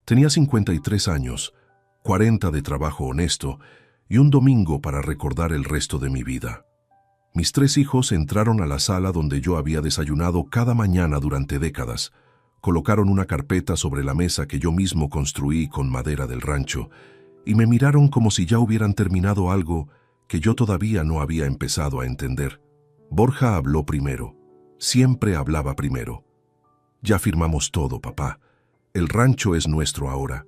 Tenía 53 años, 40 de trabajo honesto y un domingo para recordar el resto de mi vida. Mis 3 hijos entraron a la sala donde yo había desayunado cada mañana durante décadas, colocaron una carpeta sobre la mesa que yo mismo construí con madera del rancho y me miraron como si ya hubieran terminado algo que yo todavía no había empezado a entender. Borja habló primero. Siempre hablaba primero. Ya firmamos todo, papá. El rancho es nuestro ahora.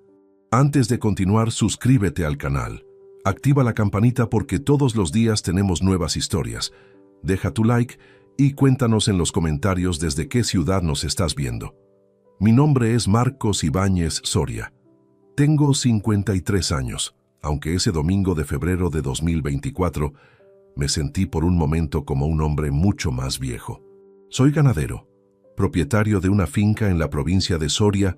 Antes de continuar, suscríbete al canal. Activa la campanita porque todos los días tenemos nuevas historias. Deja tu like y cuéntanos en los comentarios desde qué ciudad nos estás viendo. Mi nombre es Marcos Ibáñez Soria. Tengo 53 años, aunque ese domingo de febrero de 2024 me sentí por un momento como un hombre mucho más viejo. Soy ganadero, propietario de una finca en la provincia de Soria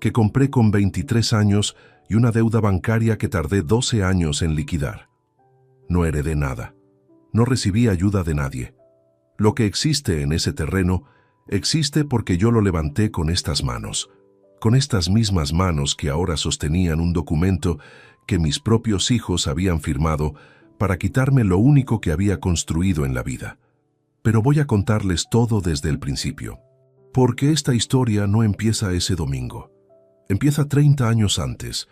que compré con 23 años y una deuda bancaria que tardé 12 años en liquidar. No heredé nada. No recibí ayuda de nadie. Lo que existe en ese terreno existe porque yo lo levanté con estas mismas manos que ahora sostenían un documento que mis propios hijos habían firmado para quitarme lo único que había construido en la vida. Pero voy a contarles todo desde el principio, porque esta historia no empieza ese domingo. Empieza 30 años antes,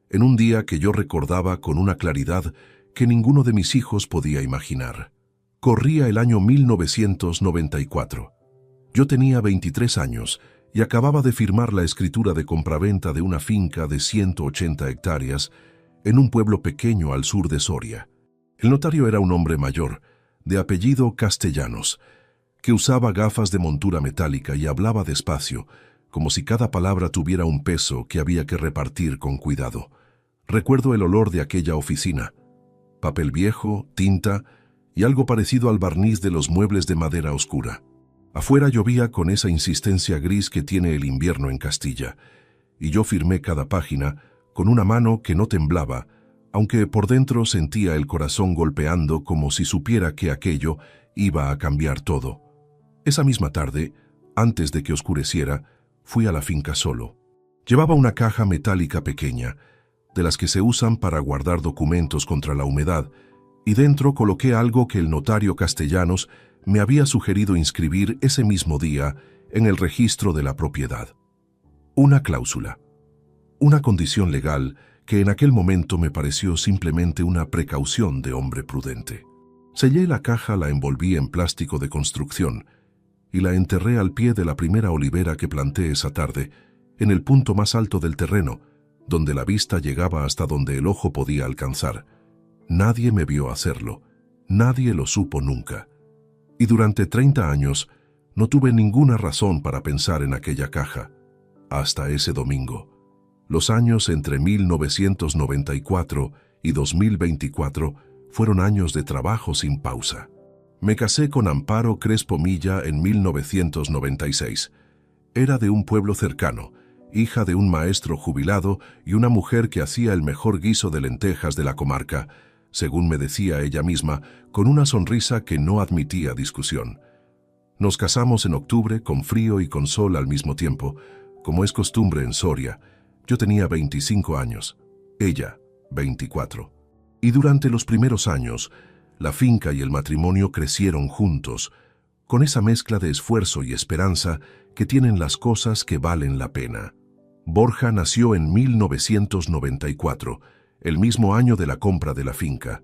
en un día que yo recordaba con una claridad que ninguno de mis hijos podía imaginar. Corría el año 1994. Yo tenía 23 años y acababa de firmar la escritura de compraventa de una finca de 180 hectáreas en un pueblo pequeño al sur de Soria. El notario era un hombre mayor, de apellido Castellanos, que usaba gafas de montura metálica y hablaba despacio, como si cada palabra tuviera un peso que había que repartir con cuidado. Recuerdo el olor de aquella oficina, papel viejo, tinta y algo parecido al barniz de los muebles de madera oscura. Afuera llovía con esa insistencia gris que tiene el invierno en Castilla, y yo firmé cada página con una mano que no temblaba, aunque por dentro sentía el corazón golpeando como si supiera que aquello iba a cambiar todo. Esa misma tarde, antes de que oscureciera, fui a la finca solo. Llevaba una caja metálica pequeña, de las que se usan para guardar documentos contra la humedad, y dentro coloqué algo que el notario Castellanos me había sugerido inscribir ese mismo día en el registro de la propiedad. Una cláusula. Una condición legal que en aquel momento me pareció simplemente una precaución de hombre prudente. Sellé la caja, la envolví en plástico de construcción y la enterré al pie de la primera olivera que planté esa tarde, en el punto más alto del terreno, donde la vista llegaba hasta donde el ojo podía alcanzar. Nadie me vio hacerlo, nadie lo supo nunca. Y durante 30 años no tuve ninguna razón para pensar en aquella caja, hasta ese domingo. Los años entre 1994 y 2024 fueron años de trabajo sin pausa. Me casé con Amparo Crespo Milla en 1996. Era de un pueblo cercano, hija de un maestro jubilado y una mujer que hacía el mejor guiso de lentejas de la comarca, según me decía ella misma, con una sonrisa que no admitía discusión. Nos casamos en octubre, con frío y con sol al mismo tiempo, como es costumbre en Soria. Yo tenía 25 años, ella 24. Y durante los primeros años, la finca y el matrimonio crecieron juntos, con esa mezcla de esfuerzo y esperanza que tienen las cosas que valen la pena. Borja nació en 1994, el mismo año de la compra de la finca.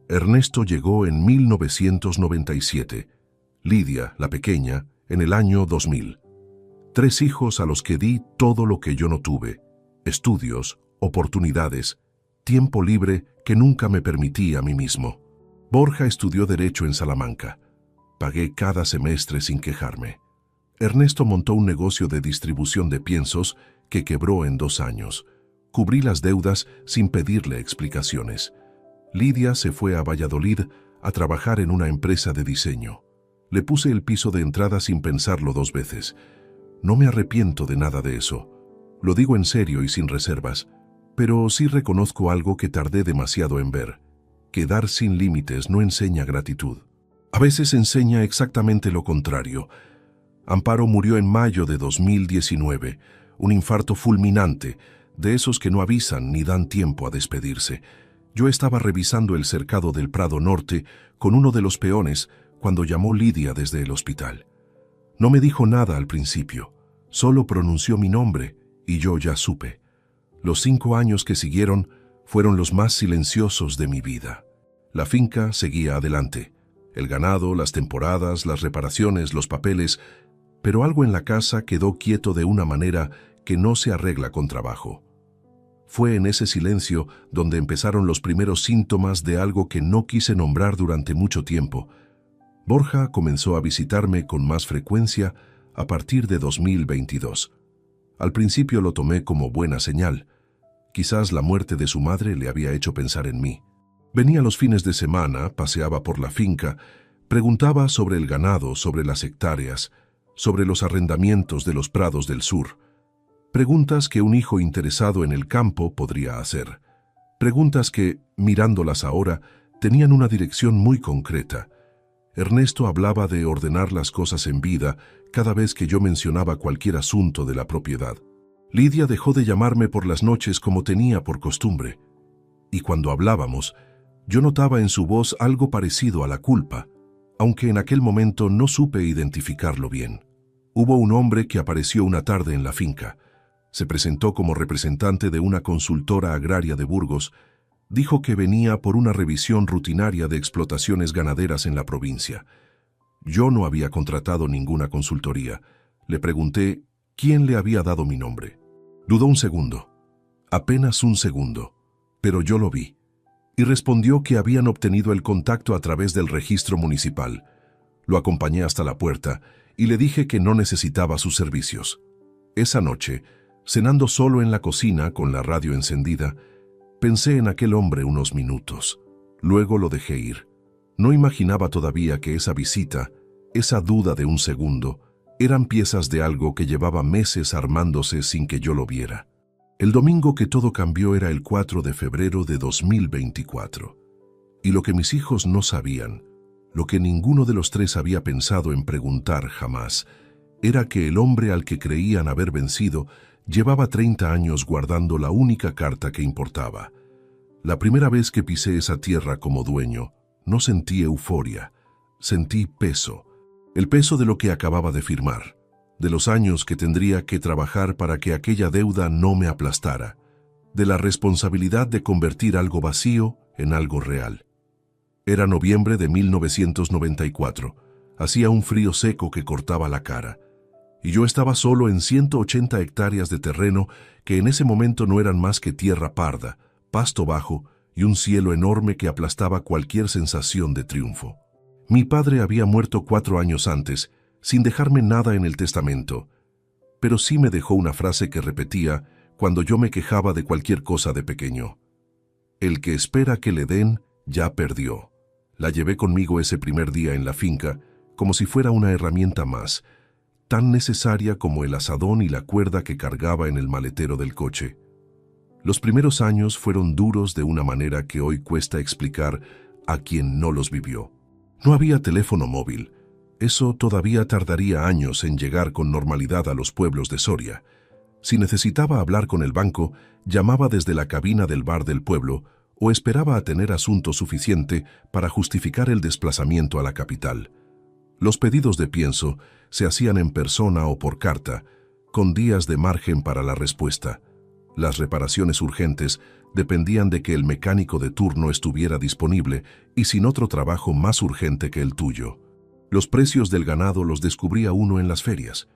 Ernesto llegó en 1997, Lidia, la pequeña, en el año 2000. 3 hijos a los que di todo lo que yo no tuve: estudios, oportunidades, tiempo libre que nunca me permití a mí mismo. Borja estudió Derecho en Salamanca. Pagué cada semestre sin quejarme. Ernesto montó un negocio de distribución de piensos que quebró en 2 años. Cubrí las deudas sin pedirle explicaciones. Lidia se fue a Valladolid a trabajar en una empresa de diseño. Le puse el piso de entrada sin pensarlo 2 veces. No me arrepiento de nada de eso. Lo digo en serio y sin reservas, pero sí reconozco algo que tardé demasiado en ver: que dar sin límites no enseña gratitud. A veces enseña exactamente lo contrario. Amparo murió en mayo de 2019, un infarto fulminante, de esos que no avisan ni dan tiempo a despedirse. Yo estaba revisando el cercado del Prado Norte con uno de los peones cuando llamó Lidia desde el hospital. No me dijo nada al principio, solo pronunció mi nombre y yo ya supe. Los 5 años que siguieron fueron los más silenciosos de mi vida. La finca seguía adelante. El ganado, las temporadas, las reparaciones, los papeles, pero algo en la casa quedó quieto de una manera que no se arregla con trabajo. Fue en ese silencio donde empezaron los primeros síntomas de algo que no quise nombrar durante mucho tiempo. Borja comenzó a visitarme con más frecuencia a partir de 2022. Al principio lo tomé como buena señal. Quizás la muerte de su madre le había hecho pensar en mí. Venía los fines de semana, paseaba por la finca, preguntaba sobre el ganado, sobre las hectáreas, sobre los arrendamientos de los prados del sur. Preguntas que un hijo interesado en el campo podría hacer. Preguntas que, mirándolas ahora, tenían una dirección muy concreta. Ernesto hablaba de ordenar las cosas en vida cada vez que yo mencionaba cualquier asunto de la propiedad. Lidia dejó de llamarme por las noches como tenía por costumbre. Y cuando hablábamos, yo notaba en su voz algo parecido a la culpa, aunque en aquel momento no supe identificarlo bien. Hubo un hombre que apareció una tarde en la finca. Se presentó como representante de una consultora agraria de Burgos. Dijo que venía por una revisión rutinaria de explotaciones ganaderas en la provincia. Yo no había contratado ninguna consultoría. Le pregunté quién le había dado mi nombre. Dudó un segundo, apenas un segundo, pero yo lo vi. Y respondió que habían obtenido el contacto a través del registro municipal. Lo acompañé hasta la puerta y le dije que no necesitaba sus servicios. Esa noche, cenando solo en la cocina con la radio encendida, pensé en aquel hombre unos minutos. Luego lo dejé ir. No imaginaba todavía que esa visita, esa duda de un segundo, eran piezas de algo que llevaba meses armándose sin que yo lo viera. El domingo que todo cambió era el 4 de febrero de 2024. Y lo que mis hijos no sabían, lo que ninguno de los tres había pensado en preguntar jamás, era que el hombre al que creían haber vencido llevaba 30 años guardando la única carta que importaba. La primera vez que pisé esa tierra como dueño, no sentí euforia, sentí peso. El peso de lo que acababa de firmar, de los años que tendría que trabajar para que aquella deuda no me aplastara, de la responsabilidad de convertir algo vacío en algo real. Era noviembre de 1994, hacía un frío seco que cortaba la cara, y yo estaba solo en 180 hectáreas de terreno que en ese momento no eran más que tierra parda, pasto bajo y un cielo enorme que aplastaba cualquier sensación de triunfo. Mi padre había muerto 4 años antes, sin dejarme nada en el testamento, pero sí me dejó una frase que repetía cuando yo me quejaba de cualquier cosa de pequeño. El que espera que le den, ya perdió. La llevé conmigo ese primer día en la finca, como si fuera una herramienta más, tan necesaria como el azadón y la cuerda que cargaba en el maletero del coche. Los primeros años fueron duros de una manera que hoy cuesta explicar a quien no los vivió. No había teléfono móvil. Eso todavía tardaría años en llegar con normalidad a los pueblos de Soria. Si necesitaba hablar con el banco, llamaba desde la cabina del bar del pueblo o esperaba a tener asunto suficiente para justificar el desplazamiento a la capital. Los pedidos de pienso se hacían en persona o por carta, con días de margen para la respuesta. Las reparaciones urgentes dependían de que el mecánico de turno estuviera disponible y sin otro trabajo más urgente que el tuyo. Los precios del ganado los descubría uno en las ferias,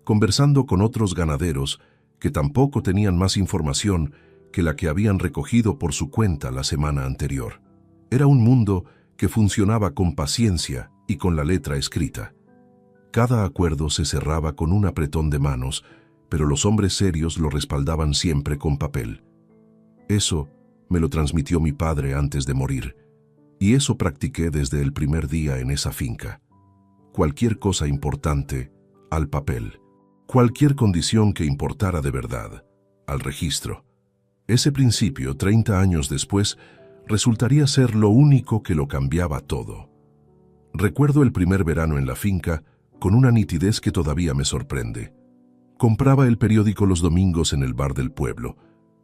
conversando con otros ganaderos que tampoco tenían más información que la que habían recogido por su cuenta la semana anterior. Era un mundo que funcionaba con paciencia y con la letra escrita. Cada acuerdo se cerraba con un apretón de manos, pero los hombres serios lo respaldaban siempre con papel. Eso me lo transmitió mi padre antes de morir, y eso practiqué desde el primer día en esa finca. Cualquier cosa importante, al papel. Cualquier condición que importara de verdad, al registro. Ese principio, 30 años después, resultaría ser lo único que lo cambiaba todo. Recuerdo el primer verano en la finca con una nitidez que todavía me sorprende. Compraba el periódico los domingos en el bar del pueblo.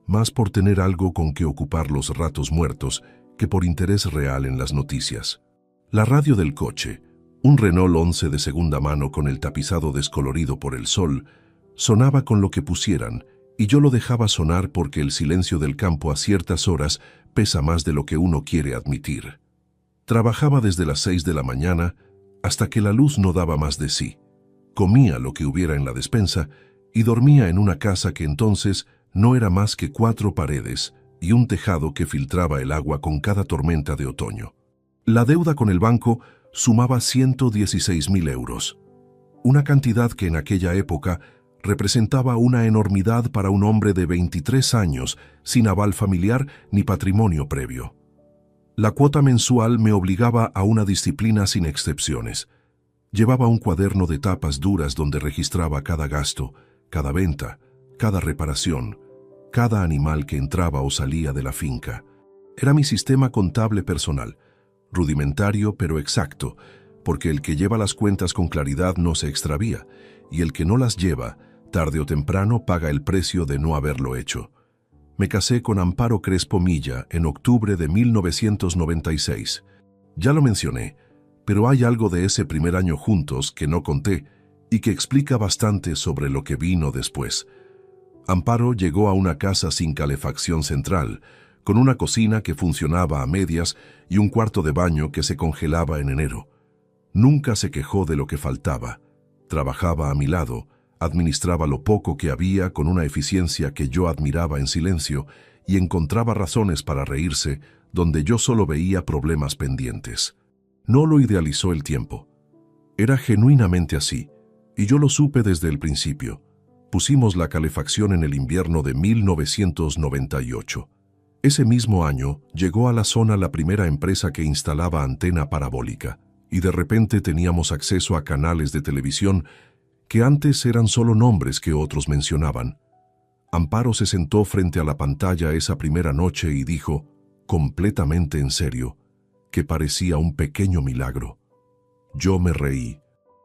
más por tener algo con que ocupar los ratos muertos que por interés real en las noticias. La radio del coche, un Renault 11 de segunda mano con el tapizado descolorido por el sol, sonaba con lo que pusieran, y yo lo dejaba sonar porque el silencio del campo a ciertas horas pesa más de lo que uno quiere admitir. Trabajaba desde las 6 de la mañana hasta que la luz no daba más de sí. Comía lo que hubiera en la despensa y dormía en una casa que entonces no era más que 4 paredes y un tejado que filtraba el agua con cada tormenta de otoño. La deuda con el banco sumaba 116.000 euros, una cantidad que en aquella época representaba una enormidad para un hombre de 23 años sin aval familiar ni patrimonio previo. La cuota mensual me obligaba a una disciplina sin excepciones. Llevaba un cuaderno de tapas duras donde registraba cada gasto, cada venta, cada reparación, cada animal que entraba o salía de la finca. Era mi sistema contable personal, rudimentario pero exacto, porque el que lleva las cuentas con claridad no se extravía, y el que no las lleva, tarde o temprano paga el precio de no haberlo hecho. Me casé con Amparo Crespo Milla en octubre de 1996. Ya lo mencioné, pero hay algo de ese primer año juntos que no conté y que explica bastante sobre lo que vino después. Amparo llegó a una casa sin calefacción central, con una cocina que funcionaba a medias y un cuarto de baño que se congelaba en enero. Nunca se quejó de lo que faltaba. Trabajaba a mi lado, administraba lo poco que había con una eficiencia que yo admiraba en silencio y encontraba razones para reírse donde yo solo veía problemas pendientes. No lo idealizó el tiempo. Era genuinamente así, y yo lo supe desde el principio. Pusimos la calefacción en el invierno de 1998. Ese mismo año llegó a la zona la primera empresa que instalaba antena parabólica, y de repente teníamos acceso a canales de televisión que antes eran solo nombres que otros mencionaban. Amparo se sentó frente a la pantalla esa primera noche y dijo, completamente en serio, que parecía un pequeño milagro. Yo me reí.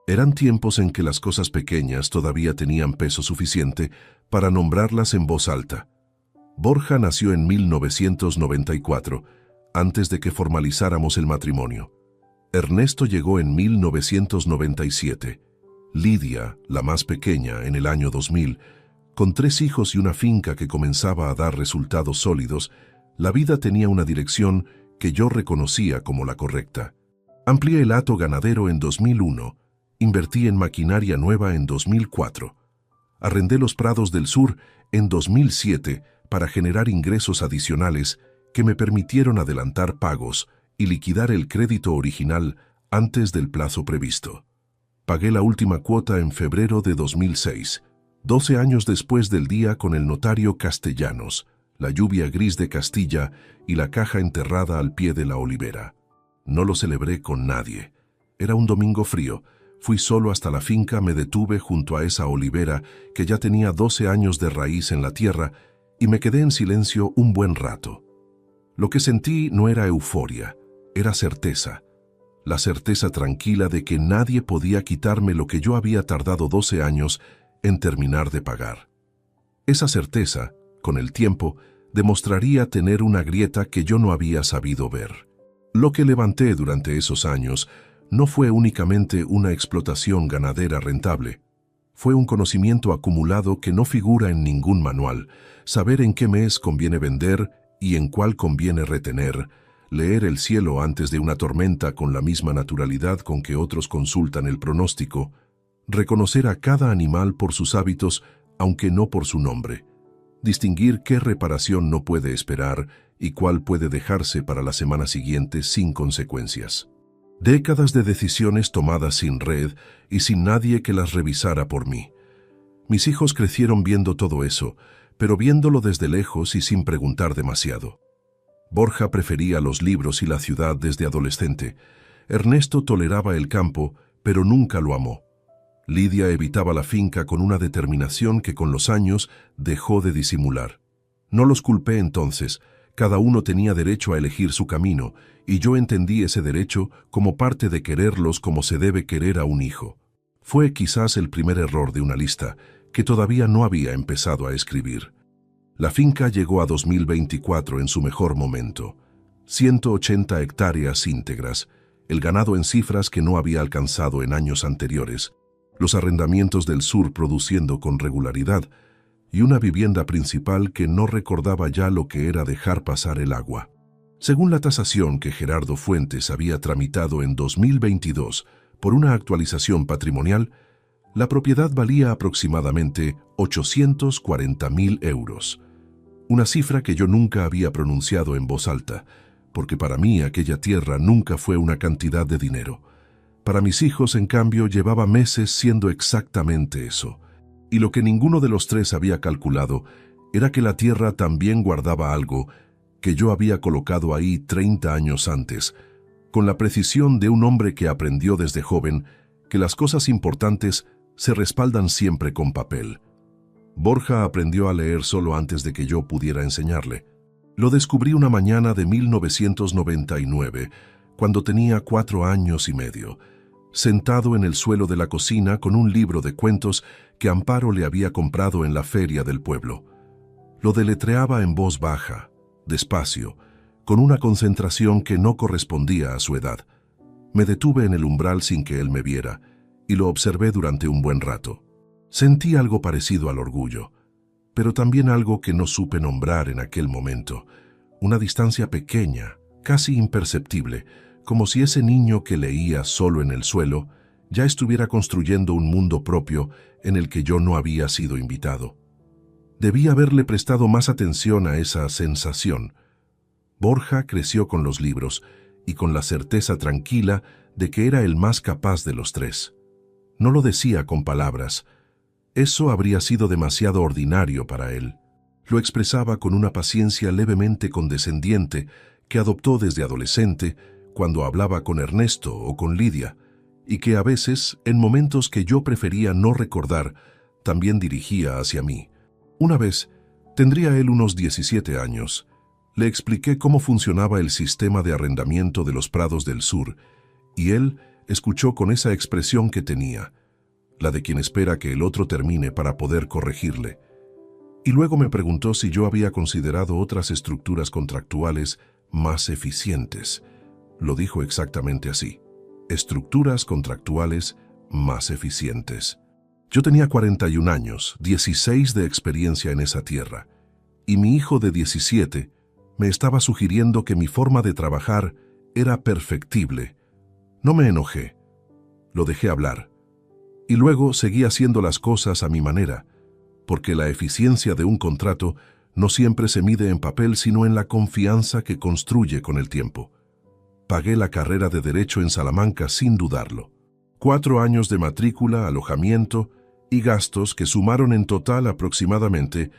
Eran tiempos en que las cosas pequeñas todavía tenían peso suficiente para nombrarlas en voz alta. Borja nació en 1994, antes de que formalizáramos el matrimonio. Ernesto llegó en 1997. Lidia, la más pequeña, en el año 2000, con 3 hijos y una finca que comenzaba a dar resultados sólidos, la vida tenía una dirección que yo reconocía como la correcta. Amplié el hato ganadero en 2001, invertí en maquinaria nueva en 2004, arrendé los prados del sur en 2007 para generar ingresos adicionales que me permitieron adelantar pagos y liquidar el crédito original antes del plazo previsto. Pagué la última cuota en febrero de 2006, 12 años después del día con el notario Castellanos, la lluvia gris de Castilla y la caja enterrada al pie de la olivera. No lo celebré con nadie. Era un domingo frío. Fui solo hasta la finca, me detuve junto a esa olivera que ya tenía 12 años de raíz en la tierra y me quedé en silencio un buen rato. Lo que sentí no era euforia, era certeza. La certeza tranquila de que nadie podía quitarme lo que yo había tardado 12 años en terminar de pagar. Esa certeza, con el tiempo, demostraría tener una grieta que yo no había sabido ver. Lo que levanté durante esos años no fue únicamente una explotación ganadera rentable. Fue un conocimiento acumulado que no figura en ningún manual, saber en qué mes conviene vender y en cuál conviene retener, leer el cielo antes de una tormenta con la misma naturalidad con que otros consultan el pronóstico, reconocer a cada animal por sus hábitos, aunque no por su nombre, distinguir qué reparación no puede esperar y cuál puede dejarse para la semana siguiente sin consecuencias. Décadas de decisiones tomadas sin red y sin nadie que las revisara por mí. Mis hijos crecieron viendo todo eso, pero viéndolo desde lejos y sin preguntar demasiado. Borja prefería los libros y la ciudad desde adolescente. Ernesto toleraba el campo, pero nunca lo amó. Lidia evitaba la finca con una determinación que con los años dejó de disimular. No los culpé entonces. Cada uno tenía derecho a elegir su camino, y yo entendí ese derecho como parte de quererlos como se debe querer a un hijo. Fue quizás el primer error de una lista que todavía no había empezado a escribir. La finca llegó a 2024 en su mejor momento. 180 hectáreas íntegras, el ganado en cifras que no había alcanzado en años anteriores, los arrendamientos del sur produciendo con regularidad y una vivienda principal que no recordaba ya lo que era dejar pasar el agua. Según la tasación que Gerardo Fuentes había tramitado en 2022 por una actualización patrimonial, la propiedad valía aproximadamente 840.000 euros. Una cifra que yo nunca había pronunciado en voz alta, porque para mí aquella tierra nunca fue una cantidad de dinero. Para mis hijos, en cambio, llevaba meses siendo exactamente eso. Y lo que ninguno de los tres había calculado era que la tierra también guardaba algo que yo había colocado ahí 30 años antes, con la precisión de un hombre que aprendió desde joven que las cosas importantes se respaldan siempre con papel. Borja aprendió a leer solo antes de que yo pudiera enseñarle. Lo descubrí una mañana de 1999, cuando tenía 4 años y medio, sentado en el suelo de la cocina con un libro de cuentos que Amparo le había comprado en la feria del pueblo. Lo deletreaba en voz baja, despacio, con una concentración que no correspondía a su edad. Me detuve en el umbral sin que él me viera, y lo observé durante un buen rato. Sentí algo parecido al orgullo, pero también algo que no supe nombrar en aquel momento, una distancia pequeña, casi imperceptible, como si ese niño que leía solo en el suelo ya estuviera construyendo un mundo propio en el que yo no había sido invitado. Debí haberle prestado más atención a esa sensación. Borja creció con los libros y con la certeza tranquila de que era el más capaz de los tres. No lo decía con palabras. Eso habría sido demasiado ordinario para él. Lo expresaba con una paciencia levemente condescendiente que adoptó desde adolescente cuando hablaba con Ernesto o con Lidia, y que a veces, en momentos que yo prefería no recordar, también dirigía hacia mí. Una vez, tendría él unos 17 años, le expliqué cómo funcionaba el sistema de arrendamiento de los prados del sur, y él escuchó con esa expresión que tenía, la de quien espera que el otro termine para poder corregirle. Y luego me preguntó si yo había considerado otras estructuras contractuales más eficientes. Lo dijo exactamente así: estructuras contractuales más eficientes. Yo tenía 41 años, 16 de experiencia en esa tierra, y mi hijo de 17 me estaba sugiriendo que mi forma de trabajar era perfectible. No me enojé, lo dejé hablar, y luego seguí haciendo las cosas a mi manera, porque la eficiencia de un contrato no siempre se mide en papel, sino en la confianza que construye con el tiempo. Pagué la carrera de Derecho en Salamanca sin dudarlo. 4 años de matrícula, alojamiento y gastos que sumaron en total aproximadamente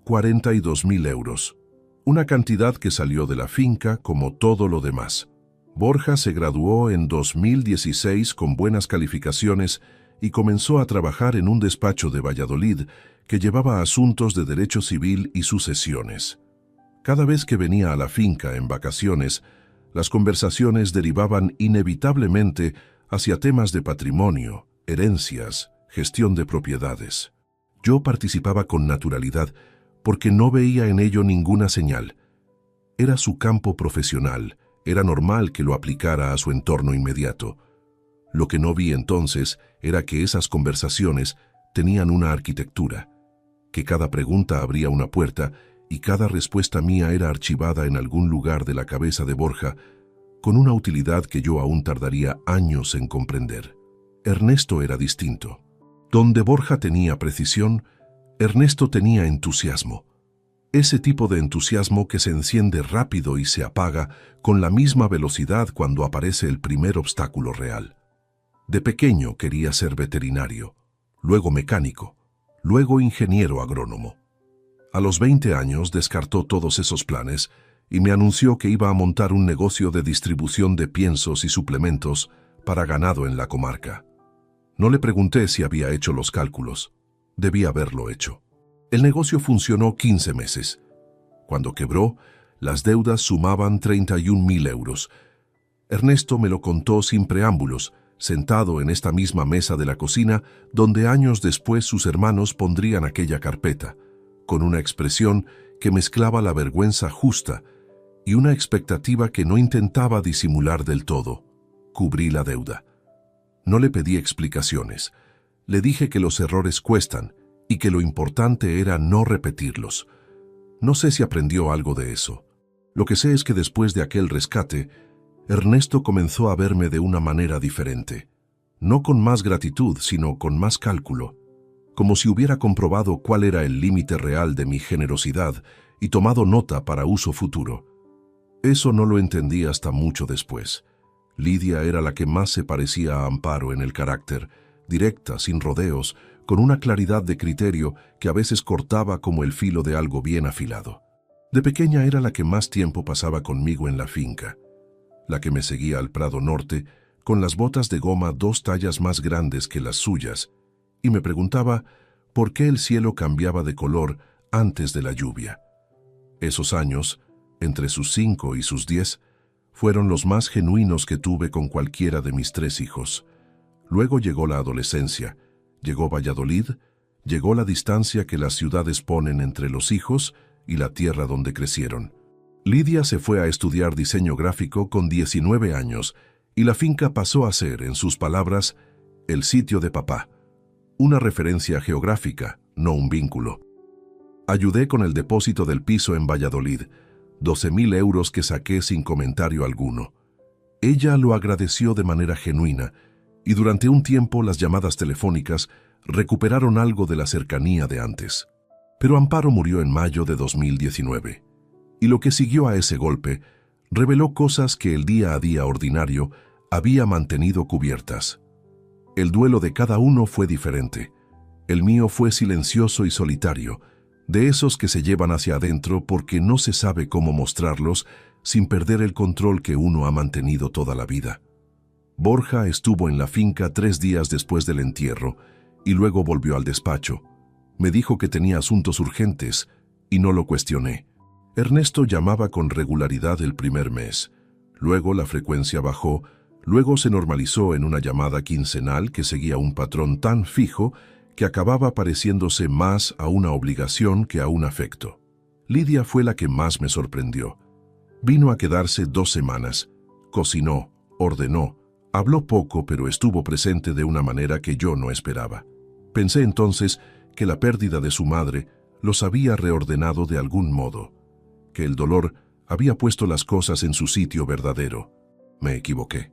42.000 euros. Una cantidad que salió de la finca como todo lo demás. Borja se graduó en 2016 con buenas calificaciones y comenzó a trabajar en un despacho de Valladolid que llevaba asuntos de derecho civil y sucesiones. Cada vez que venía a la finca en vacaciones, las conversaciones derivaban inevitablemente hacia temas de patrimonio, herencias, gestión de propiedades. Yo participaba con naturalidad porque no veía en ello ninguna señal. Era su campo profesional, era normal que lo aplicara a su entorno inmediato. Lo que no vi entonces era que esas conversaciones tenían una arquitectura, que cada pregunta abría una puerta y cada respuesta mía era archivada en algún lugar de la cabeza de Borja con una utilidad que yo aún tardaría años en comprender. Ernesto era distinto. Donde Borja tenía precisión, Ernesto tenía entusiasmo. Ese tipo de entusiasmo que se enciende rápido y se apaga con la misma velocidad cuando aparece el primer obstáculo real. De pequeño quería ser veterinario, luego mecánico, luego ingeniero agrónomo. A los 20 años descartó todos esos planes y me anunció que iba a montar un negocio de distribución de piensos y suplementos para ganado en la comarca. No le pregunté si había hecho los cálculos. Debía haberlo hecho. El negocio funcionó 15 meses. Cuando quebró, las deudas sumaban 31.000 euros. Ernesto me lo contó sin preámbulos, sentado en esta misma mesa de la cocina, donde años después sus hermanos pondrían aquella carpeta, con una expresión que mezclaba la vergüenza justa y una expectativa que no intentaba disimular del todo. Cubrí la deuda. No le pedí explicaciones. Le dije que los errores cuestan y que lo importante era no repetirlos. No sé si aprendió algo de eso. Lo que sé es que después de aquel rescate, Ernesto comenzó a verme de una manera diferente. No con más gratitud, sino con más cálculo. Como si hubiera comprobado cuál era el límite real de mi generosidad y tomado nota para uso futuro. Eso no lo entendí hasta mucho después. Lidia era la que más se parecía a Amparo en el carácter, directa, sin rodeos, con una claridad de criterio que a veces cortaba como el filo de algo bien afilado. De pequeña era la que más tiempo pasaba conmigo en la finca, la que me seguía al Prado Norte con las botas de goma 2 tallas más grandes que las suyas, y me preguntaba por qué el cielo cambiaba de color antes de la lluvia. Esos años, entre sus 5 y sus 10, fueron los más genuinos que tuve con cualquiera de mis 3 hijos. Luego llegó la adolescencia, llegó Valladolid, llegó la distancia que las ciudades ponen entre los hijos y la tierra donde crecieron. Lidia se fue a estudiar diseño gráfico con 19 años y la finca pasó a ser, en sus palabras, el sitio de papá. Una referencia geográfica, no un vínculo. Ayudé con el depósito del piso en Valladolid, 12.000 euros que saqué sin comentario alguno. Ella lo agradeció de manera genuina y durante un tiempo las llamadas telefónicas recuperaron algo de la cercanía de antes. Pero Amparo murió en mayo de 2019 y lo que siguió a ese golpe reveló cosas que el día a día ordinario había mantenido cubiertas. El duelo de cada uno fue diferente. El mío fue silencioso y solitario, de esos que se llevan hacia adentro porque no se sabe cómo mostrarlos sin perder el control que uno ha mantenido toda la vida. Borja estuvo en la finca 3 días después del entierro y luego volvió al despacho. Me dijo que tenía asuntos urgentes y no lo cuestioné. Ernesto llamaba con regularidad el primer mes. Luego la frecuencia bajó, luego se normalizó en una llamada quincenal que seguía un patrón tan fijo que acababa pareciéndose más a una obligación que a un afecto. Lidia fue la que más me sorprendió. Vino a quedarse 2 semanas. Cocinó, ordenó, habló poco, pero estuvo presente de una manera que yo no esperaba. Pensé entonces que la pérdida de su madre los había reordenado de algún modo, que el dolor había puesto las cosas en su sitio verdadero. Me equivoqué.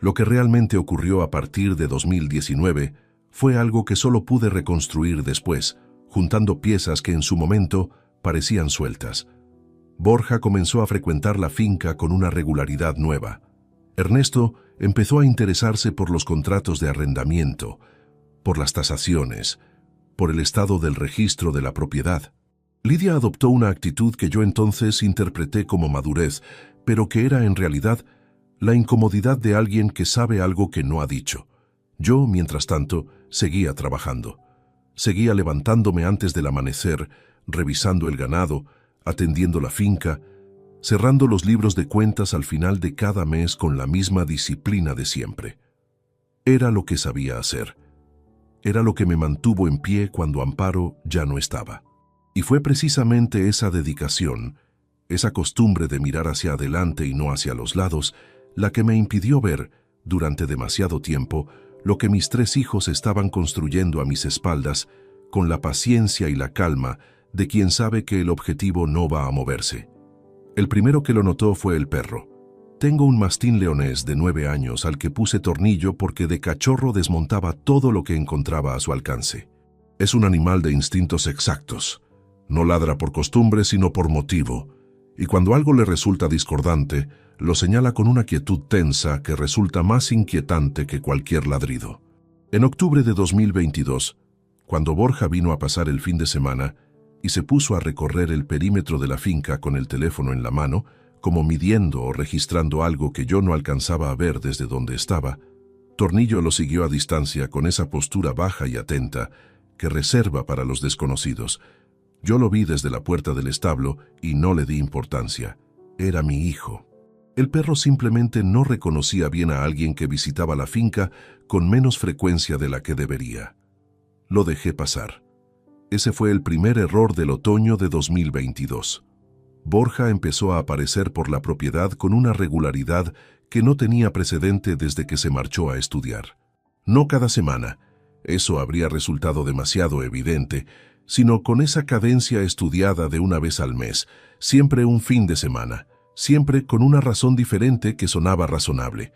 Lo que realmente ocurrió a partir de 2019 fue algo que solo pude reconstruir después, juntando piezas que en su momento parecían sueltas. Borja comenzó a frecuentar la finca con una regularidad nueva. Ernesto empezó a interesarse por los contratos de arrendamiento, por las tasaciones, por el estado del registro de la propiedad. Lidia adoptó una actitud que yo entonces interpreté como madurez, pero que era en realidad la incomodidad de alguien que sabe algo que no ha dicho. Yo, mientras tanto, seguía trabajando. Seguía levantándome antes del amanecer, revisando el ganado, atendiendo la finca, cerrando los libros de cuentas al final de cada mes con la misma disciplina de siempre. Era lo que sabía hacer. Era lo que me mantuvo en pie cuando Amparo ya no estaba. Y fue precisamente esa dedicación, esa costumbre de mirar hacia adelante y no hacia los lados, la que me impidió ver, durante demasiado tiempo, lo que mis 3 hijos estaban construyendo a mis espaldas, con la paciencia y la calma de quien sabe que el objetivo no va a moverse. El primero que lo notó fue el perro. Tengo un mastín leonés de 9 años al que puse tornillo porque de cachorro desmontaba todo lo que encontraba a su alcance. Es un animal de instintos exactos. No ladra por costumbre, sino por motivo, y cuando algo le resulta discordante, lo señala con una quietud tensa que resulta más inquietante que cualquier ladrido. En octubre de 2022, cuando Borja vino a pasar el fin de semana y se puso a recorrer el perímetro de la finca con el teléfono en la mano, como midiendo o registrando algo que yo no alcanzaba a ver desde donde estaba, Tornillo lo siguió a distancia con esa postura baja y atenta que reserva para los desconocidos. Yo lo vi desde la puerta del establo y no le di importancia. Era mi hijo. El perro simplemente no reconocía bien a alguien que visitaba la finca con menos frecuencia de la que debería. Lo dejé pasar. Ese fue el primer error del otoño de 2022. Borja empezó a aparecer por la propiedad con una regularidad que no tenía precedente desde que se marchó a estudiar. No cada semana, eso habría resultado demasiado evidente, sino con esa cadencia estudiada de una vez al mes, siempre un fin de semana, siempre con una razón diferente que sonaba razonable.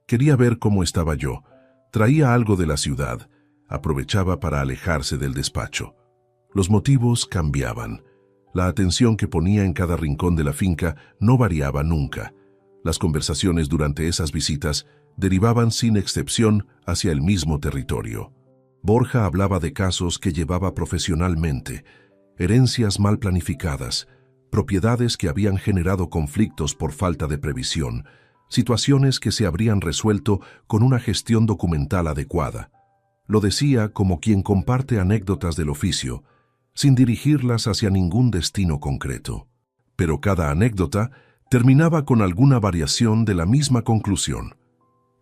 Quería ver cómo estaba yo, traía algo de la ciudad, aprovechaba para alejarse del despacho. Los motivos cambiaban. La atención que ponía en cada rincón de la finca no variaba nunca. Las conversaciones durante esas visitas derivaban sin excepción hacia el mismo territorio. Borja hablaba de casos que llevaba profesionalmente, herencias mal planificadas, propiedades que habían generado conflictos por falta de previsión, situaciones que se habrían resuelto con una gestión documental adecuada. Lo decía como quien comparte anécdotas del oficio, sin dirigirlas hacia ningún destino concreto. Pero cada anécdota terminaba con alguna variación de la misma conclusión,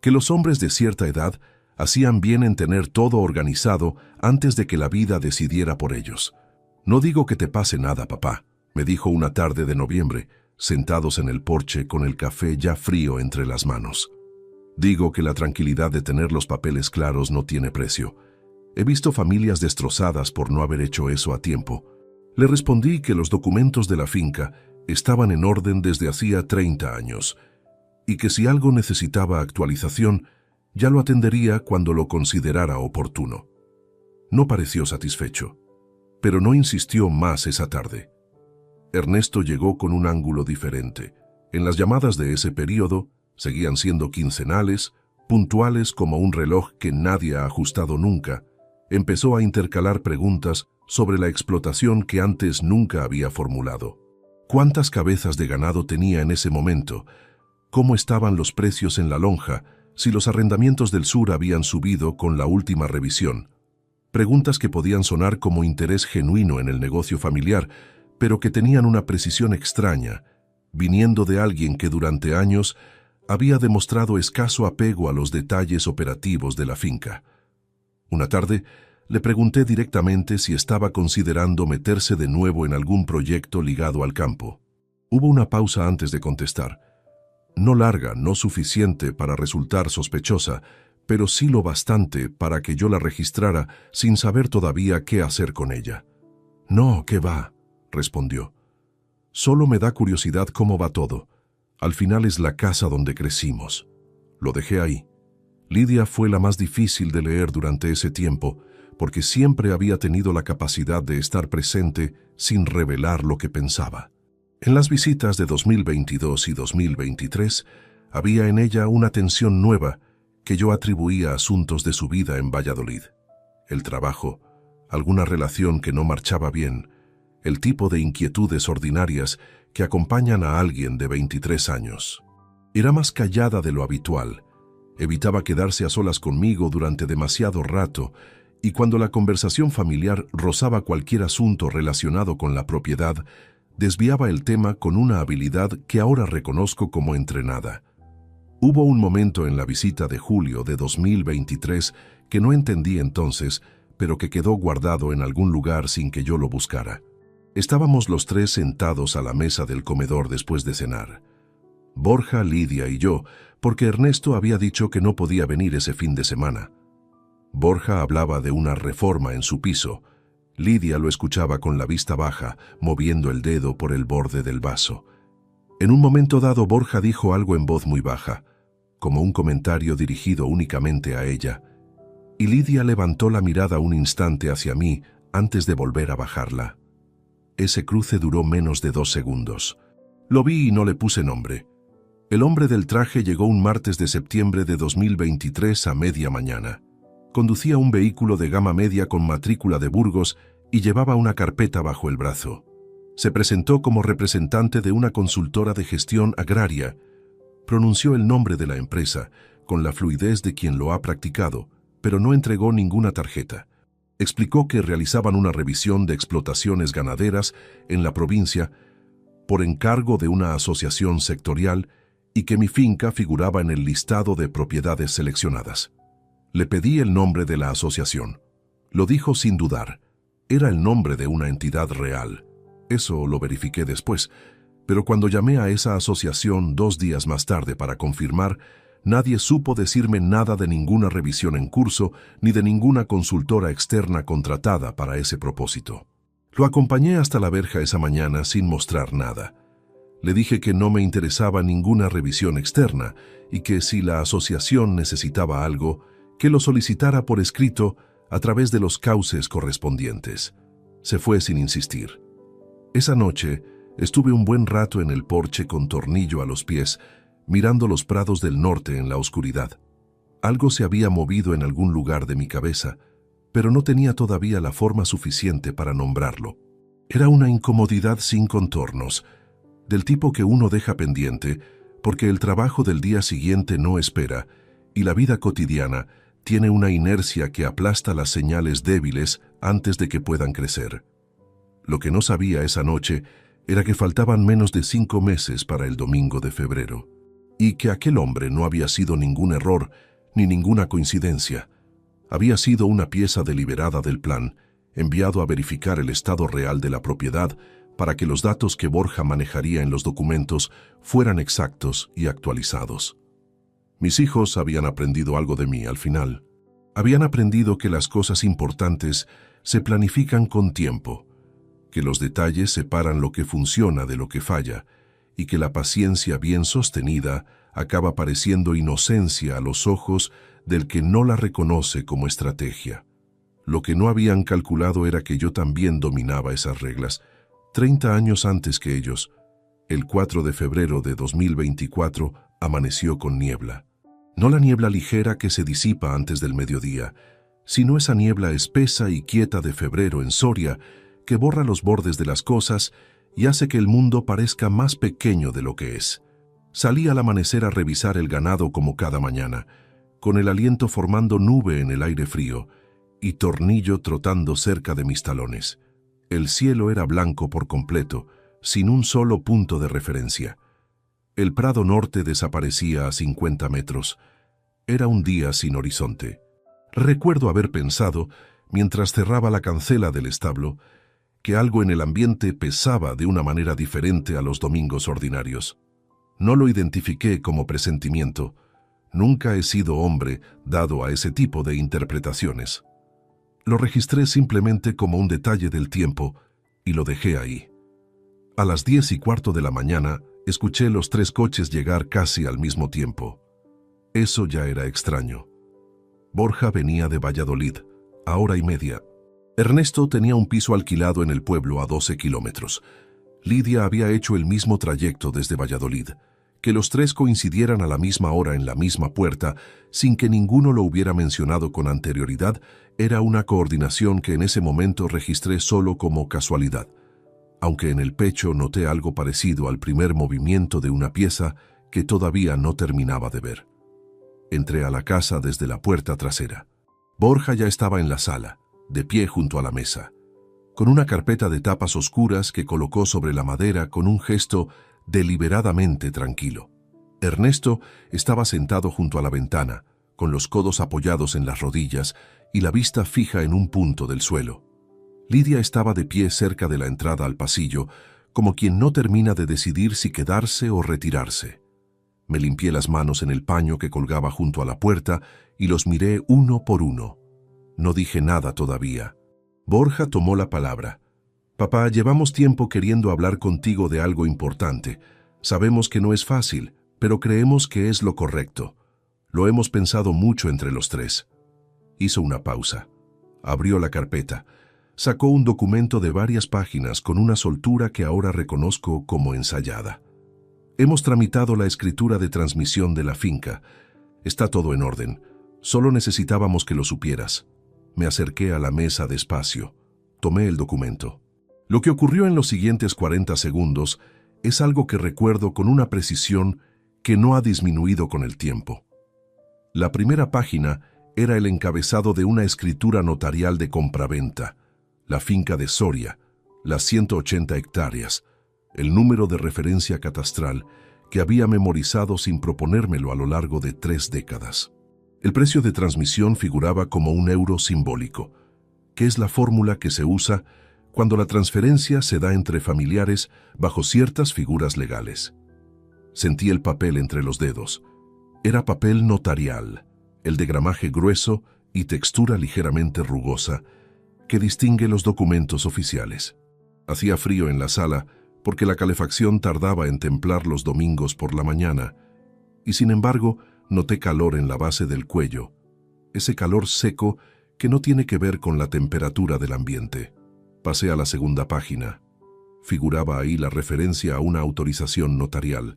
que los hombres de cierta edad hacían bien en tener todo organizado antes de que la vida decidiera por ellos. «No digo que te pase nada, papá», me dijo una tarde de noviembre, sentados en el porche con el café ya frío entre las manos. «Digo que la tranquilidad de tener los papeles claros no tiene precio. He visto familias destrozadas por no haber hecho eso a tiempo». Le respondí que los documentos de la finca estaban en orden desde hacía 30 años y que si algo necesitaba actualización, ya lo atendería cuando lo considerara oportuno. No pareció satisfecho, pero no insistió más esa tarde. Ernesto llegó con un ángulo diferente. En las llamadas de ese período seguían siendo quincenales, puntuales como un reloj que nadie ha ajustado nunca. Empezó a intercalar preguntas sobre la explotación que antes nunca había formulado. ¿Cuántas cabezas de ganado tenía en ese momento? ¿Cómo estaban los precios en la lonja? Si los arrendamientos del sur habían subido con la última revisión. Preguntas que podían sonar como interés genuino en el negocio familiar, pero que tenían una precisión extraña, viniendo de alguien que durante años había demostrado escaso apego a los detalles operativos de la finca. Una tarde, le pregunté directamente si estaba considerando meterse de nuevo en algún proyecto ligado al campo. Hubo una pausa antes de contestar. No larga, no suficiente para resultar sospechosa, pero sí lo bastante para que yo la registrara sin saber todavía qué hacer con ella. «No, ¿qué va?», respondió. «Solo me da curiosidad cómo va todo. Al final es la casa donde crecimos». Lo dejé ahí. Lidia fue la más difícil de leer durante ese tiempo, porque siempre había tenido la capacidad de estar presente sin revelar lo que pensaba. En las visitas de 2022 y 2023 había en ella una tensión nueva que yo atribuía a asuntos de su vida en Valladolid. El trabajo, alguna relación que no marchaba bien, el tipo de inquietudes ordinarias que acompañan a alguien de 23 años. Era más callada de lo habitual, evitaba quedarse a solas conmigo durante demasiado rato y cuando la conversación familiar rozaba cualquier asunto relacionado con la propiedad, desviaba el tema con una habilidad que ahora reconozco como entrenada. Hubo un momento en la visita de julio de 2023 que no entendí entonces, pero que quedó guardado en algún lugar sin que yo lo buscara. Estábamos los tres sentados a la mesa del comedor después de cenar. Borja, Lidia y yo, porque Ernesto había dicho que no podía venir ese fin de semana. Borja hablaba de una reforma en su piso. Lidia lo escuchaba con la vista baja, moviendo el dedo por el borde del vaso. En un momento dado, Borja dijo algo en voz muy baja, como un comentario dirigido únicamente a ella, y Lidia levantó la mirada un instante hacia mí antes de volver a bajarla. Ese cruce duró menos de 2 segundos. Lo vi y no le puse nombre. El hombre del traje llegó un martes de septiembre de 2023 a media mañana. Conducía un vehículo de gama media con matrícula de Burgos y llevaba una carpeta bajo el brazo. Se presentó como representante de una consultora de gestión agraria. Pronunció el nombre de la empresa, con la fluidez de quien lo ha practicado, pero no entregó ninguna tarjeta. Explicó que realizaban una revisión de explotaciones ganaderas en la provincia por encargo de una asociación sectorial y que mi finca figuraba en el listado de propiedades seleccionadas. Le pedí el nombre de la asociación. Lo dijo sin dudar. Era el nombre de una entidad real. Eso lo verifiqué después, pero cuando llamé a esa asociación 2 días más tarde para confirmar, nadie supo decirme nada de ninguna revisión en curso ni de ninguna consultora externa contratada para ese propósito. Lo acompañé hasta la verja esa mañana sin mostrar nada. Le dije que no me interesaba ninguna revisión externa y que si la asociación necesitaba algo, que lo solicitara por escrito a través de los cauces correspondientes. Se fue sin insistir. Esa noche estuve un buen rato en el porche con Tornillo a los pies, mirando los prados del norte en la oscuridad. Algo se había movido en algún lugar de mi cabeza, pero no tenía todavía la forma suficiente para nombrarlo. Era una incomodidad sin contornos, del tipo que uno deja pendiente porque el trabajo del día siguiente no espera y la vida cotidiana tiene una inercia que aplasta las señales débiles antes de que puedan crecer. Lo que no sabía esa noche era que faltaban menos de 5 meses para el domingo de febrero, y que aquel hombre no había sido ningún error ni ninguna coincidencia. Había sido una pieza deliberada del plan, enviado a verificar el estado real de la propiedad para que los datos que Borja manejaría en los documentos fueran exactos y actualizados. Mis hijos habían aprendido algo de mí al final. Habían aprendido que las cosas importantes se planifican con tiempo, que los detalles separan lo que funciona de lo que falla, y que la paciencia bien sostenida acaba pareciendo inocencia a los ojos del que no la reconoce como estrategia. Lo que no habían calculado era que yo también dominaba esas reglas, 30 años antes que ellos. El 4 de febrero de 2024 amaneció con niebla. No la niebla ligera que se disipa antes del mediodía, sino esa niebla espesa y quieta de febrero en Soria que borra los bordes de las cosas y hace que el mundo parezca más pequeño de lo que es. Salí al amanecer a revisar el ganado como cada mañana, con el aliento formando nube en el aire frío y Tornillo trotando cerca de mis talones. El cielo era blanco por completo, sin un solo punto de referencia. El prado norte desaparecía a 50 metros. Era un día sin horizonte. Recuerdo haber pensado, mientras cerraba la cancela del establo, que algo en el ambiente pesaba de una manera diferente a los domingos ordinarios. No lo identifiqué como presentimiento. Nunca he sido hombre dado a ese tipo de interpretaciones. Lo registré simplemente como un detalle del tiempo y lo dejé ahí. A las 10:15 de la mañana, escuché los 3 coches llegar casi al mismo tiempo. Eso ya era extraño. Borja venía de Valladolid, a 1:30. Ernesto tenía un piso alquilado en el pueblo a 12 kilómetros. Lidia había hecho el mismo trayecto desde Valladolid. Que los 3 coincidieran a la misma hora en la misma puerta, sin que ninguno lo hubiera mencionado con anterioridad, era una coordinación que en ese momento registré solo como casualidad, aunque en el pecho noté algo parecido al primer movimiento de una pieza que todavía no terminaba de ver. Entré a la casa desde la puerta trasera. Borja ya estaba en la sala, de pie junto a la mesa, con una carpeta de tapas oscuras que colocó sobre la madera con un gesto deliberadamente tranquilo. Ernesto estaba sentado junto a la ventana, con los codos apoyados en las rodillas y la vista fija en un punto del suelo. Lidia estaba de pie cerca de la entrada al pasillo, como quien no termina de decidir si quedarse o retirarse. Me limpié las manos en el paño que colgaba junto a la puerta y los miré uno por uno. No dije nada todavía. Borja tomó la palabra. «Papá, llevamos tiempo queriendo hablar contigo de algo importante. Sabemos que no es fácil, pero creemos que es lo correcto. Lo hemos pensado mucho entre los 3. Hizo una pausa. Abrió la carpeta. Sacó un documento de varias páginas con una soltura que ahora reconozco como ensayada. Hemos tramitado la escritura de transmisión de la finca. Está todo en orden. Solo necesitábamos que lo supieras». Me acerqué a la mesa despacio. Tomé el documento. Lo que ocurrió en los siguientes 40 segundos es algo que recuerdo con una precisión que no ha disminuido con el tiempo. La primera página era el encabezado de una escritura notarial de compraventa, la finca de Soria, las 180 hectáreas, el número de referencia catastral que había memorizado sin proponérmelo a lo largo de 3 décadas. El precio de transmisión figuraba como €1 simbólico, que es la fórmula que se usa cuando la transferencia se da entre familiares bajo ciertas figuras legales. Sentí el papel entre los dedos. Era papel notarial, el de gramaje grueso y textura ligeramente rugosa, que distingue los documentos oficiales. Hacía frío en la sala porque la calefacción tardaba en templar los domingos por la mañana, y sin embargo noté calor en la base del cuello, ese calor seco que no tiene que ver con la temperatura del ambiente. Pasé a la segunda página. Figuraba ahí la referencia a una autorización notarial,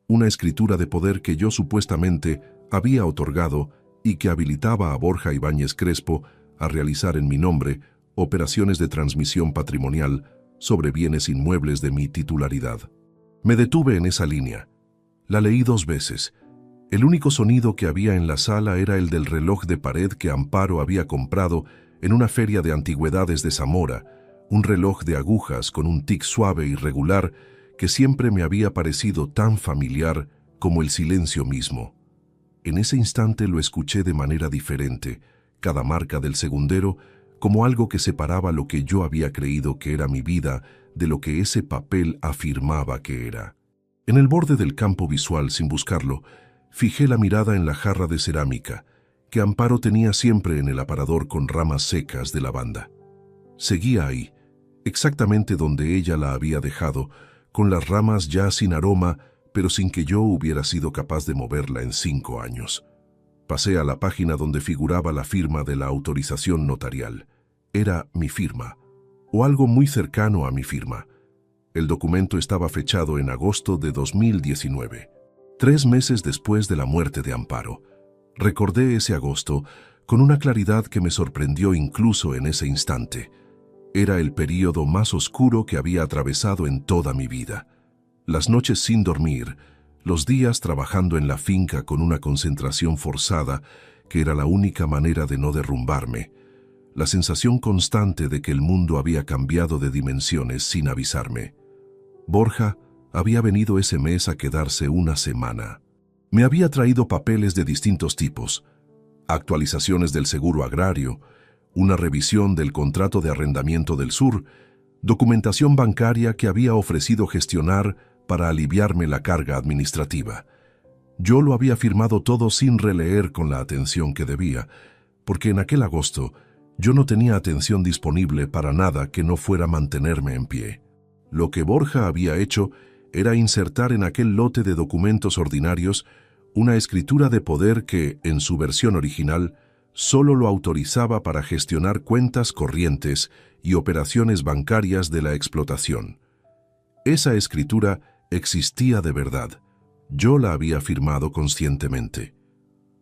una escritura de poder que yo supuestamente había otorgado y que habilitaba a Borja Ibáñez Crespo a realizar en mi nombre operaciones de transmisión patrimonial sobre bienes inmuebles de mi titularidad. Me detuve en esa línea. La leí 2 veces. El único sonido que había en la sala era el del reloj de pared que Amparo había comprado en una feria de antigüedades de Zamora, un reloj de agujas con un tic suave y regular que siempre me había parecido tan familiar como el silencio mismo. En ese instante lo escuché de manera diferente, cada marca del segundero como algo que separaba lo que yo había creído que era mi vida de lo que ese papel afirmaba que era. En el borde del campo visual, sin buscarlo, fijé la mirada en la jarra de cerámica que Amparo tenía siempre en el aparador con ramas secas de lavanda. Seguía ahí, exactamente donde ella la había dejado, con las ramas ya sin aroma, pero sin que yo hubiera sido capaz de moverla en 5 años. Pasé a la página donde figuraba la firma de la autorización notarial. Era mi firma, o algo muy cercano a mi firma. El documento estaba fechado en agosto de 2019, 3 meses después de la muerte de Amparo. Recordé ese agosto con una claridad que me sorprendió incluso en ese instante. Era el período más oscuro que había atravesado en toda mi vida. Las noches sin dormir, los días trabajando en la finca con una concentración forzada, que era la única manera de no derrumbarme, la sensación constante de que el mundo había cambiado de dimensiones sin avisarme. Borja había venido ese mes a quedarse una semana. Me había traído papeles de distintos tipos, actualizaciones del seguro agrario, una revisión del contrato de arrendamiento del sur, documentación bancaria que había ofrecido gestionar para aliviarme la carga administrativa. Yo lo había firmado todo sin releer con la atención que debía, porque en aquel agosto yo no tenía atención disponible para nada que no fuera mantenerme en pie. Lo que Borja había hecho era insertar en aquel lote de documentos ordinarios una escritura de poder que, en su versión original, solo lo autorizaba para gestionar cuentas corrientes y operaciones bancarias de la explotación. Esa escritura existía de verdad. Yo la había firmado conscientemente.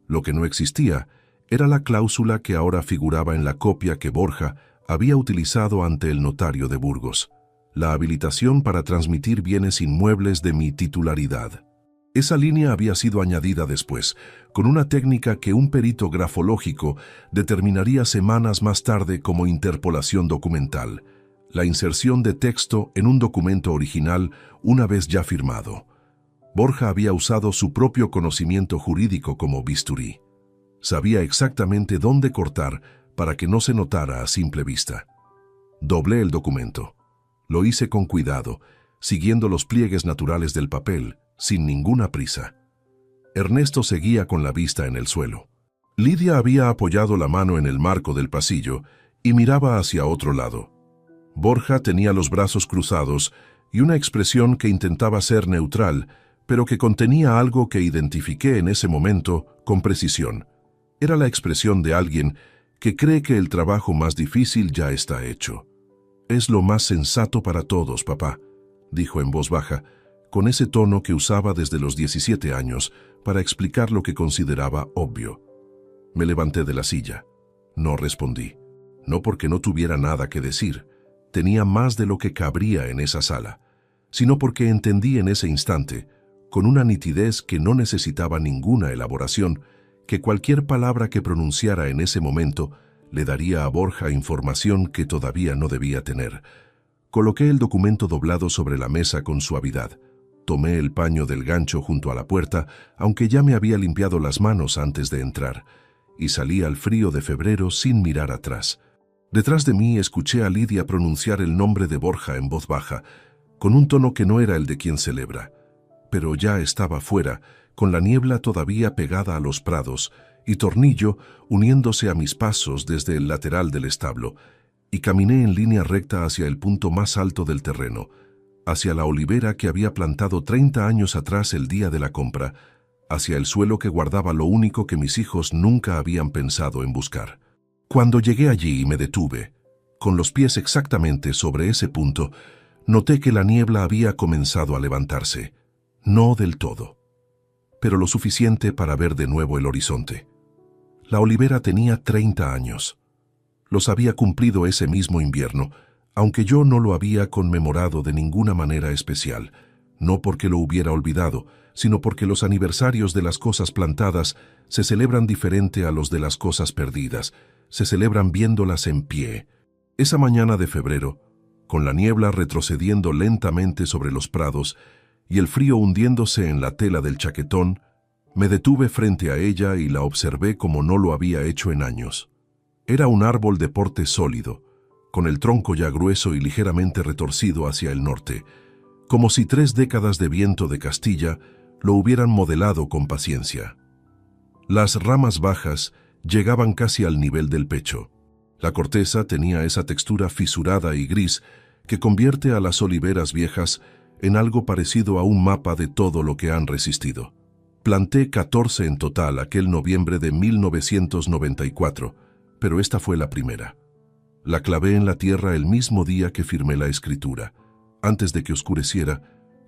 Lo que no existía era la cláusula que ahora figuraba en la copia que Borja había utilizado ante el notario de Burgos, la habilitación para transmitir bienes inmuebles de mi titularidad. Esa línea había sido añadida después, con una técnica que un perito grafológico determinaría semanas más tarde como interpolación documental, la inserción de texto en un documento original una vez ya firmado. Borja había usado su propio conocimiento jurídico como bisturí. Sabía exactamente dónde cortar para que no se notara a simple vista. Doblé el documento. Lo hice con cuidado, siguiendo los pliegues naturales del papel, sin ninguna prisa. Ernesto seguía con la vista en el suelo. Lidia había apoyado la mano en el marco del pasillo y miraba hacia otro lado. Borja tenía los brazos cruzados y una expresión que intentaba ser neutral, pero que contenía algo que identifiqué en ese momento con precisión. Era la expresión de alguien que cree que el trabajo más difícil ya está hecho. «Es lo más sensato para todos, papá», dijo en voz baja, con ese tono que usaba desde los 17 años para explicar lo que consideraba obvio. Me levanté de la silla. No respondí. No porque no tuviera nada que decir, tenía más de lo que cabría en esa sala, sino porque entendí en ese instante, con una nitidez que no necesitaba ninguna elaboración, que cualquier palabra que pronunciara en ese momento le daría a Borja información que todavía no debía tener. Coloqué el documento doblado sobre la mesa con suavidad. Tomé el paño del gancho junto a la puerta, aunque ya me había limpiado las manos antes de entrar, y salí al frío de febrero sin mirar atrás. Detrás de mí escuché a Lidia pronunciar el nombre de Borja en voz baja, con un tono que no era el de quien celebra. Pero ya estaba fuera, con la niebla todavía pegada a los prados y Tornillo uniéndose a mis pasos desde el lateral del establo, y caminé en línea recta hacia el punto más alto del terreno, hacia la olivera que había plantado 30 años atrás el día de la compra, hacia el suelo que guardaba lo único que mis hijos nunca habían pensado en buscar. Cuando llegué allí y me detuve, con los pies exactamente sobre ese punto, noté que la niebla había comenzado a levantarse. No del todo, pero lo suficiente para ver de nuevo el horizonte. La olivera tenía 30 años. Los había cumplido ese mismo invierno, aunque yo no lo había conmemorado de ninguna manera especial, no porque lo hubiera olvidado, sino porque los aniversarios de las cosas plantadas se celebran diferente a los de las cosas perdidas, se celebran viéndolas en pie. Esa mañana de febrero, con la niebla retrocediendo lentamente sobre los prados y el frío hundiéndose en la tela del chaquetón, me detuve frente a ella y la observé como no lo había hecho en años. Era un árbol de porte sólido, con el tronco ya grueso y ligeramente retorcido hacia el norte, como si 3 décadas de viento de Castilla lo hubieran modelado con paciencia. Las ramas bajas llegaban casi al nivel del pecho. La corteza tenía esa textura fisurada y gris que convierte a las oliveras viejas en algo parecido a un mapa de todo lo que han resistido. Planté 14 en total aquel noviembre de 1994, pero esta fue la primera. La clavé en la tierra el mismo día que firmé la escritura, antes de que oscureciera,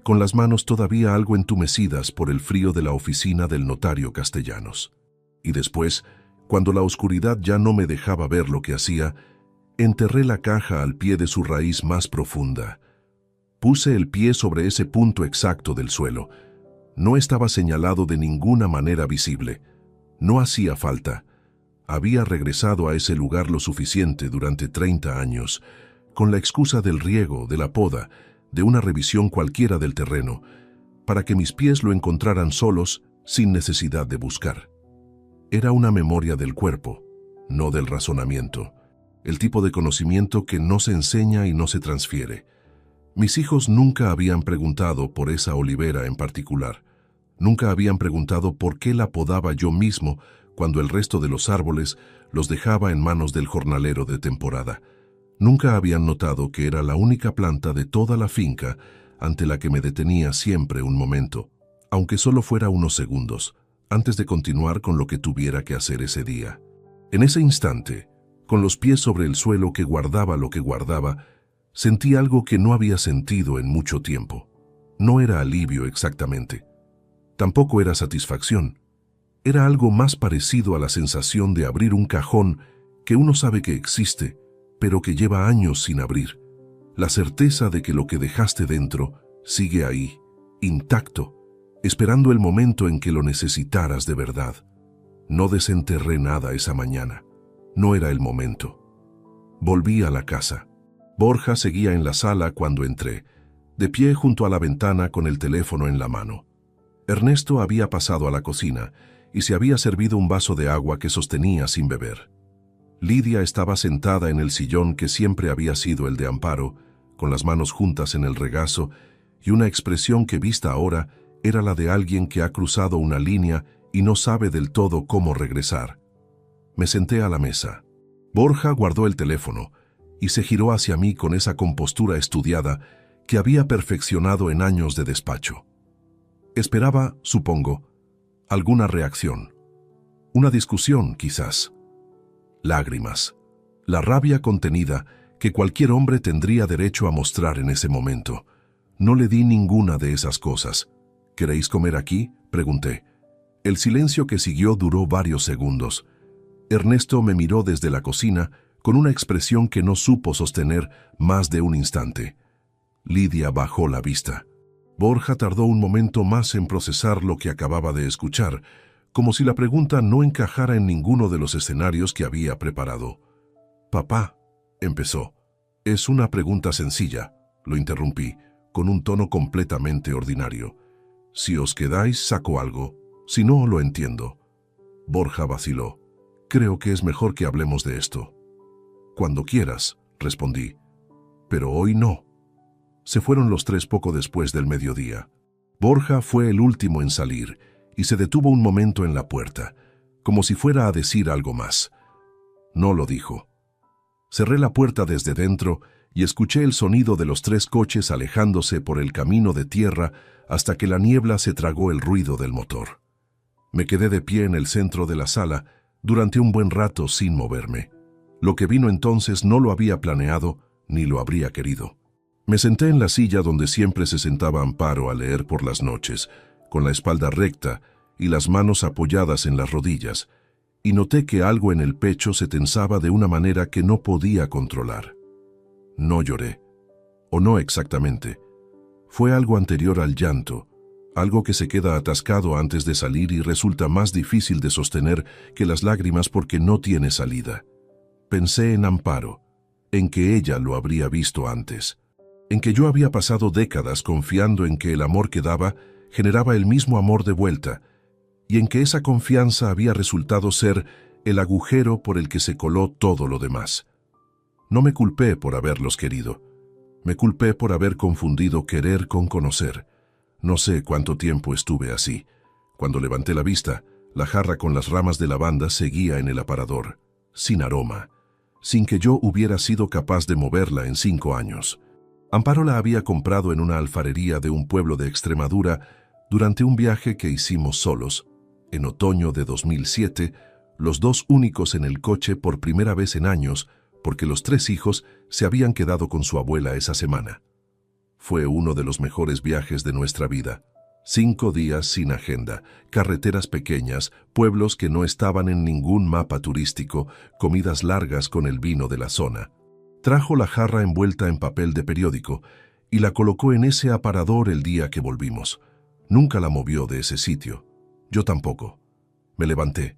con las manos todavía algo entumecidas por el frío de la oficina del notario Castellanos. Y después, cuando la oscuridad ya no me dejaba ver lo que hacía, enterré la caja al pie de su raíz más profunda. Puse el pie sobre ese punto exacto del suelo. No estaba señalado de ninguna manera visible. No hacía falta. Había regresado a ese lugar lo suficiente durante 30 años, con la excusa del riego, de la poda, de una revisión cualquiera del terreno, para que mis pies lo encontraran solos, sin necesidad de buscar. Era una memoria del cuerpo, no del razonamiento, el tipo de conocimiento que no se enseña y no se transfiere. Mis hijos nunca habían preguntado por esa olivera en particular. Nunca habían preguntado por qué la podaba yo mismo cuando el resto de los árboles los dejaba en manos del jornalero de temporada. Nunca habían notado que era la única planta de toda la finca ante la que me detenía siempre un momento, aunque solo fuera unos segundos, antes de continuar con lo que tuviera que hacer ese día. En ese instante, con los pies sobre el suelo que guardaba lo que guardaba, sentí algo que no había sentido en mucho tiempo. No era alivio exactamente. Tampoco era satisfacción. Era algo más parecido a la sensación de abrir un cajón que uno sabe que existe, pero que lleva años sin abrir. La certeza de que lo que dejaste dentro sigue ahí, intacto, esperando el momento en que lo necesitaras de verdad. No desenterré nada esa mañana. No era el momento. Volví a la casa. Borja seguía en la sala cuando entré, de pie junto a la ventana con el teléfono en la mano. Ernesto había pasado a la cocina y se había servido un vaso de agua que sostenía sin beber. Lidia estaba sentada en el sillón que siempre había sido el de Amparo, con las manos juntas en el regazo y una expresión que vista ahora era la de alguien que ha cruzado una línea y no sabe del todo cómo regresar. Me senté a la mesa. Borja guardó el teléfono y se giró hacia mí con esa compostura estudiada que había perfeccionado en años de despacho. Esperaba, supongo, alguna reacción. Una discusión, quizás. Lágrimas. La rabia contenida que cualquier hombre tendría derecho a mostrar en ese momento. No le di ninguna de esas cosas. ¿Queréis comer aquí?, pregunté. El silencio que siguió duró varios segundos. Ernesto me miró desde la cocina con una expresión que no supo sostener más de un instante. Lidia bajó la vista. Borja tardó un momento más en procesar lo que acababa de escuchar, como si la pregunta no encajara en ninguno de los escenarios que había preparado. «Papá», empezó. «Es una pregunta sencilla», lo interrumpí, con un tono completamente ordinario. «Si os quedáis, saco algo. Si no, lo entiendo». Borja vaciló. «Creo que es mejor que hablemos de esto». Cuando quieras, respondí. Pero hoy no. Se fueron los tres poco después del mediodía. Borja fue el último en salir y se detuvo un momento en la puerta, como si fuera a decir algo más. No lo dijo. Cerré la puerta desde dentro y escuché el sonido de los tres coches alejándose por el camino de tierra hasta que la niebla se tragó el ruido del motor. Me quedé de pie en el centro de la sala durante un buen rato sin moverme. Lo que vino entonces no lo había planeado ni lo habría querido. Me senté en la silla donde siempre se sentaba Amparo a leer por las noches, con la espalda recta y las manos apoyadas en las rodillas, y noté que algo en el pecho se tensaba de una manera que no podía controlar. No lloré, o no exactamente. Fue algo anterior al llanto, algo que se queda atascado antes de salir y resulta más difícil de sostener que las lágrimas porque no tiene salida. Pensé en Amparo, en que ella lo habría visto antes, en que yo había pasado décadas confiando en que el amor que daba generaba el mismo amor de vuelta, y en que esa confianza había resultado ser el agujero por el que se coló todo lo demás. No me culpé por haberlos querido. Me culpé por haber confundido querer con conocer. No sé cuánto tiempo estuve así. Cuando levanté la vista, la jarra con las ramas de lavanda seguía en el aparador, sin aroma, sin que yo hubiera sido capaz de moverla en 5 años. Amparo la había comprado en una alfarería de un pueblo de Extremadura durante un viaje que hicimos solos, en otoño de 2007, los dos únicos en el coche por primera vez en años, porque los 3 hijos se habían quedado con su abuela esa semana. Fue uno de los mejores viajes de nuestra vida. 5 días sin agenda, carreteras pequeñas, pueblos que no estaban en ningún mapa turístico, comidas largas con el vino de la zona. Trajo la jarra envuelta en papel de periódico y la colocó en ese aparador el día que volvimos. Nunca la movió de ese sitio. Yo tampoco. Me levanté.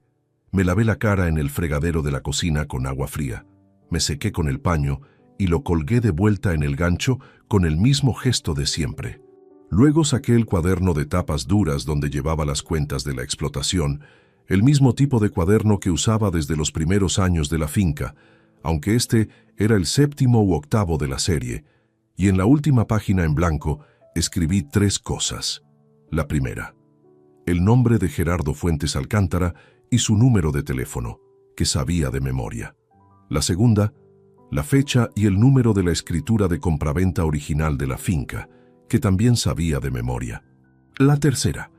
Me lavé la cara en el fregadero de la cocina con agua fría. Me sequé con el paño y lo colgué de vuelta en el gancho con el mismo gesto de siempre. Luego saqué el cuaderno de tapas duras donde llevaba las cuentas de la explotación, el mismo tipo de cuaderno que usaba desde los primeros años de la finca, aunque este era el 7º u 8º de la serie, y en la última página en blanco escribí 3 cosas. La primera, el nombre de Gerardo Fuentes Alcántara y su número de teléfono, que sabía de memoria. La segunda, la fecha y el número de la escritura de compraventa original de la finca, que también sabía de memoria. La tercera,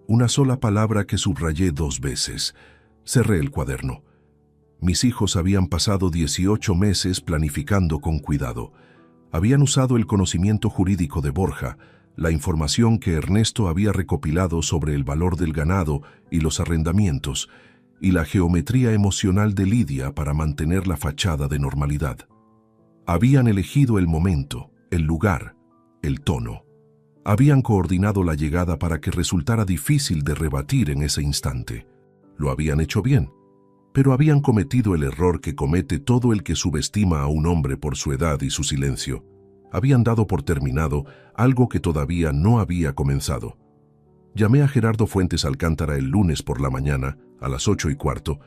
una sola palabra que subrayé 2 veces. Cerré el cuaderno. Mis hijos habían pasado 18 meses planificando con cuidado. Habían usado el conocimiento jurídico de Borja, la información que Ernesto había recopilado sobre el valor del ganado y los arrendamientos, y la geometría emocional de Lidia para mantener la fachada de normalidad. Habían elegido el momento, el lugar, el tono. Habían coordinado la llegada para que resultara difícil de rebatir en ese instante. Lo habían hecho bien, pero habían cometido el error que comete todo el que subestima a un hombre por su edad y su silencio. Habían dado por terminado algo que todavía no había comenzado. Llamé a Gerardo Fuentes Alcántara el lunes por la mañana, a las 8:15,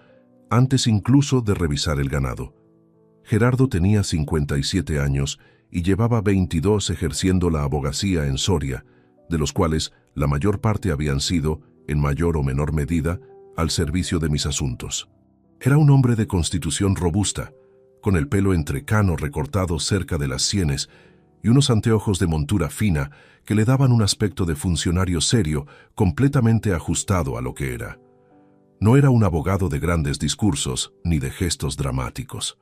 antes incluso de revisar el ganado. Gerardo tenía 57 años y llevaba 22 ejerciendo la abogacía en Soria, de los cuales la mayor parte habían sido, en mayor o menor medida, al servicio de mis asuntos. Era un hombre de constitución robusta, con el pelo entrecano recortado cerca de las sienes y unos anteojos de montura fina que le daban un aspecto de funcionario serio, completamente ajustado a lo que era. No era un abogado de grandes discursos ni de gestos dramáticos.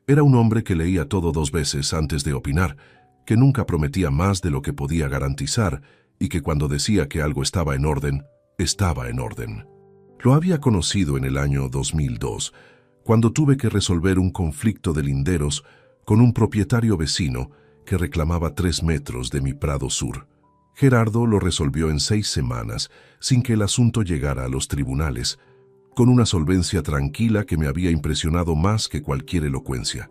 Era un hombre que leía todo 2 veces antes de opinar, que nunca prometía más de lo que podía garantizar y que cuando decía que algo estaba en orden, estaba en orden. Lo había conocido en el año 2002, cuando tuve que resolver un conflicto de linderos con un propietario vecino que reclamaba 3 metros de mi prado sur. Gerardo lo resolvió en 6 semanas, sin que el asunto llegara a los tribunales, con una solvencia tranquila que me había impresionado más que cualquier elocuencia.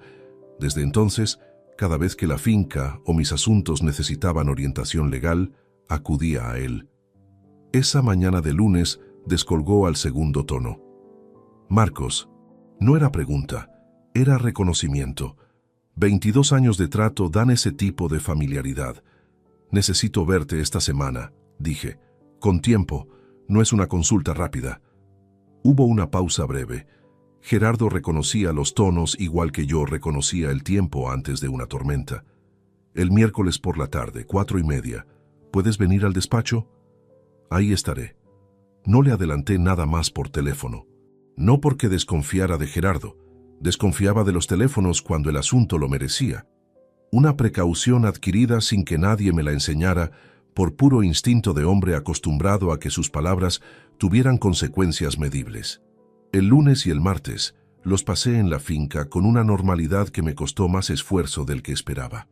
Desde entonces, cada vez que la finca o mis asuntos necesitaban orientación legal, acudía a él. Esa mañana de lunes descolgó al segundo tono. Marcos, no era pregunta, Era reconocimiento. 22 años de trato dan ese tipo de familiaridad. Necesito verte esta semana, dije. Con tiempo, no es una consulta rápida. Hubo una pausa breve. Gerardo reconocía los tonos igual que yo reconocía el tiempo antes de una tormenta. El miércoles por la tarde, 4:30. ¿Puedes venir al despacho? Ahí estaré. No le adelanté nada más por teléfono. No porque desconfiara de Gerardo. Desconfiaba de los teléfonos cuando el asunto lo merecía. Una precaución adquirida sin que nadie me la enseñara, por puro instinto de hombre acostumbrado a que sus palabras tuvieran consecuencias medibles. El lunes y el martes los pasé en la finca con una normalidad que me costó más esfuerzo del que esperaba.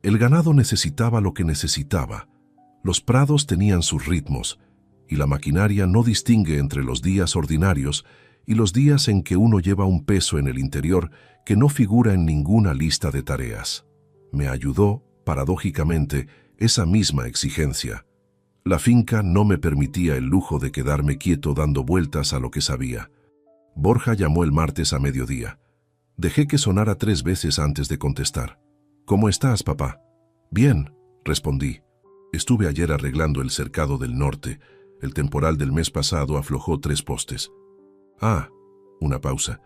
El ganado necesitaba lo que necesitaba. Los prados tenían sus ritmos, y la maquinaria no distingue entre los días ordinarios y los días en que uno lleva un peso en el interior que no figura en ninguna lista de tareas. Me ayudó, paradójicamente, esa misma exigencia. La finca no me permitía el lujo de quedarme quieto dando vueltas a lo que sabía. Borja llamó el martes a mediodía. Dejé que sonara 3 veces antes de contestar. «¿Cómo estás, papá?» «Bien», respondí. Estuve ayer arreglando el cercado del norte. El temporal del mes pasado aflojó 3 postes. «Ah», una pausa.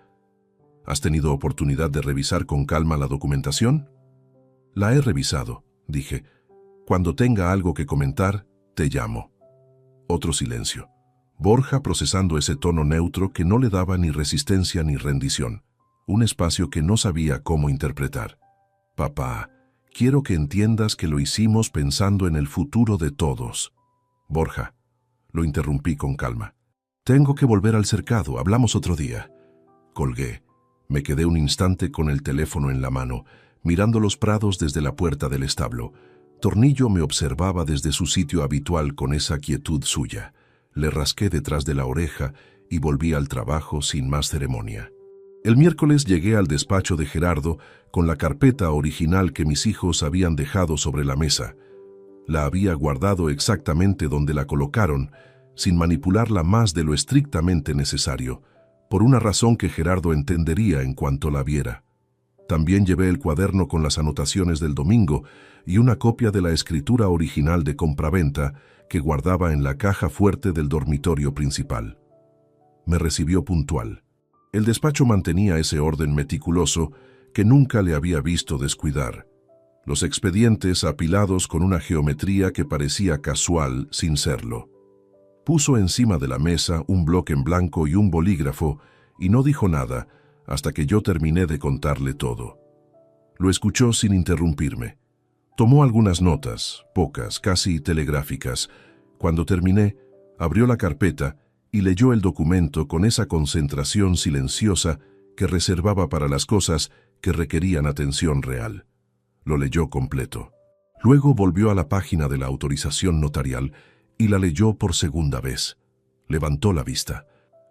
«¿Has tenido oportunidad de revisar con calma la documentación?» «La he revisado», dije. «Cuando tenga algo que comentar, te llamo». Otro silencio. Borja procesando ese tono neutro que no le daba ni resistencia ni rendición. Un espacio que no sabía cómo interpretar. «Papá, quiero que entiendas que lo hicimos pensando en el futuro de todos». «Borja», lo interrumpí con calma. «Tengo que volver al cercado, hablamos otro día». Colgué. Me quedé un instante con el teléfono en la mano, mirando los prados desde la puerta del establo. Tornillo me observaba desde su sitio habitual con esa quietud suya. Le rasqué detrás de la oreja y volví al trabajo sin más ceremonia. El miércoles llegué al despacho de Gerardo con la carpeta original que mis hijos habían dejado sobre la mesa. La había guardado exactamente donde la colocaron, sin manipularla más de lo estrictamente necesario, por una razón que Gerardo entendería en cuanto la viera. También llevé el cuaderno con las anotaciones del domingo y una copia de la escritura original de compraventa que guardaba en la caja fuerte del dormitorio principal. Me recibió puntual. El despacho mantenía ese orden meticuloso que nunca le había visto descuidar. Los expedientes apilados con una geometría que parecía casual sin serlo. Puso encima de la mesa un bloque en blanco y un bolígrafo y no dijo nada hasta que yo terminé de contarle todo. Lo escuchó sin interrumpirme. Tomó algunas notas, pocas, casi telegráficas. Cuando terminé, abrió la carpeta y leyó el documento con esa concentración silenciosa que reservaba para las cosas que requerían atención real. Lo leyó completo. Luego volvió a la página de la autorización notarial y la leyó por segunda vez. Levantó la vista.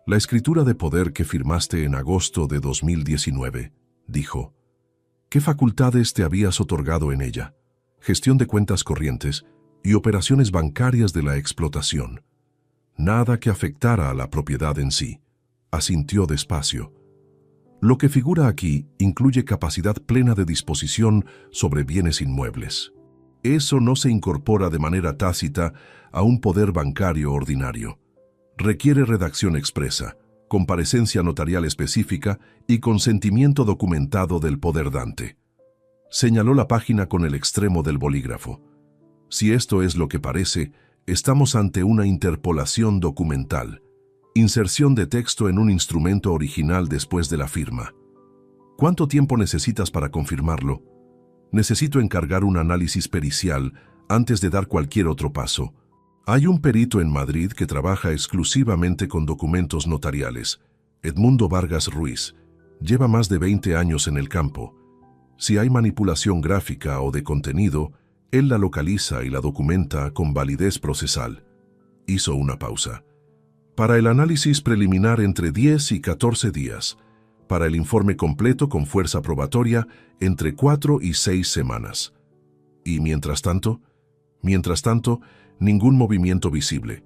«La escritura de poder que firmaste en agosto de 2019», dijo. «¿Qué facultades te habías otorgado en ella? Gestión de cuentas corrientes y operaciones bancarias de la explotación. Nada que afectara a la propiedad en sí», asintió despacio. «Lo que figura aquí incluye capacidad plena de disposición sobre bienes inmuebles. Eso no se incorpora de manera tácita a un poder bancario ordinario. Requiere redacción expresa, comparecencia notarial específica y consentimiento documentado del poder dante». Señaló la página con el extremo del bolígrafo. «Si esto es lo que parece, estamos ante una interpolación documental. Inserción de texto en un instrumento original después de la firma. ¿Cuánto tiempo necesitas para confirmarlo? Necesito encargar un análisis pericial antes de dar cualquier otro paso. Hay un perito en Madrid que trabaja exclusivamente con documentos notariales, Edmundo Vargas Ruiz. Lleva más de 20 años en el campo. Si hay manipulación gráfica o de contenido, él la localiza y la documenta con validez procesal». Hizo una pausa. «Para el análisis preliminar entre 10 y 14 días. Para el informe completo con fuerza probatoria entre 4 y 6 semanas. Y mientras tanto, ningún movimiento visible.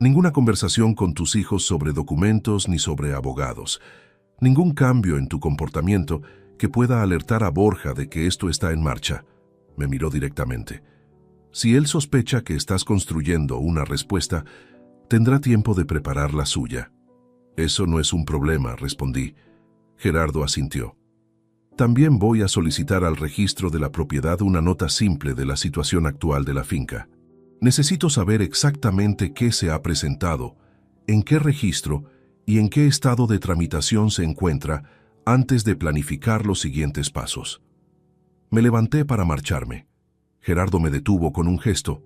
Ninguna conversación con tus hijos sobre documentos ni sobre abogados. Ningún cambio en tu comportamiento que pueda alertar a Borja de que esto está en marcha. Me miró directamente. Si él sospecha que estás construyendo una respuesta, tendrá tiempo de preparar la suya. Eso no es un problema, respondí. Gerardo asintió. También voy a solicitar al registro de la propiedad una nota simple de la situación actual de la finca. Necesito saber exactamente qué se ha presentado, en qué registro y en qué estado de tramitación se encuentra antes de planificar los siguientes pasos. Me levanté para marcharme. Gerardo me detuvo con un gesto.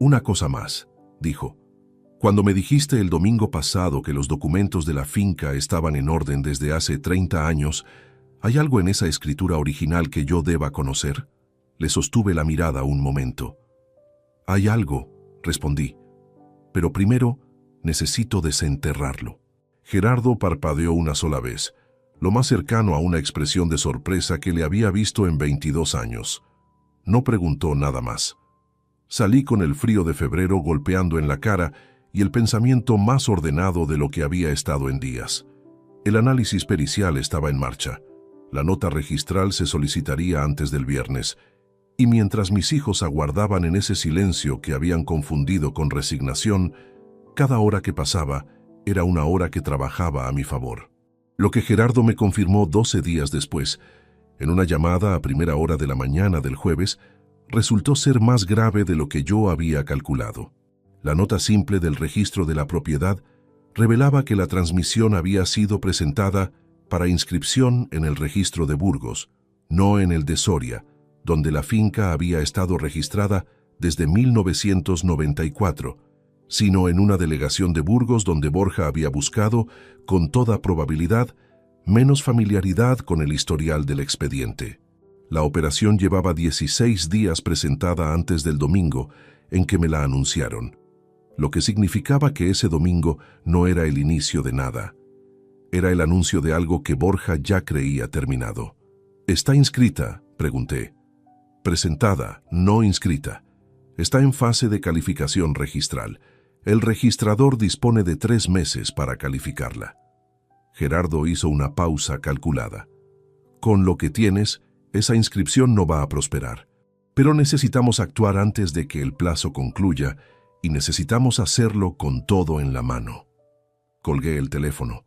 Una cosa más, dijo. Cuando me dijiste el domingo pasado que los documentos de la finca estaban en orden desde hace 30 años, ¿hay algo en esa escritura original que yo deba conocer? Le sostuve la mirada un momento. Hay algo, respondí. Pero primero necesito desenterrarlo. Gerardo parpadeó una sola vez, lo más cercano a una expresión de sorpresa que le había visto en 22 años. No preguntó nada más. Salí con el frío de febrero golpeando en la cara y el pensamiento más ordenado de lo que había estado en días. El análisis pericial estaba en marcha. La nota registral se solicitaría antes del viernes, y mientras mis hijos aguardaban en ese silencio que habían confundido con resignación, cada hora que pasaba era una hora que trabajaba a mi favor. Lo que Gerardo me confirmó 12 días después, en una llamada a primera hora de la mañana del jueves, resultó ser más grave de lo que yo había calculado. La nota simple del registro de la propiedad revelaba que la transmisión había sido presentada para inscripción en el registro de Burgos, no en el de Soria, donde la finca había estado registrada desde 1994, sino en una delegación de Burgos donde Borja había buscado, con toda probabilidad, menos familiaridad con el historial del expediente. La operación llevaba 16 días presentada antes del domingo en que me la anunciaron, lo que significaba que ese domingo no era el inicio de nada. Era el anuncio de algo que Borja ya creía terminado. ¿Está inscrita?, pregunté. Presentada, no inscrita. Está en fase de calificación registral. El registrador dispone de 3 meses para calificarla. Gerardo hizo una pausa calculada. Con lo que tienes, esa inscripción no va a prosperar. Pero necesitamos actuar antes de que el plazo concluya y necesitamos hacerlo con todo en la mano. Colgué el teléfono.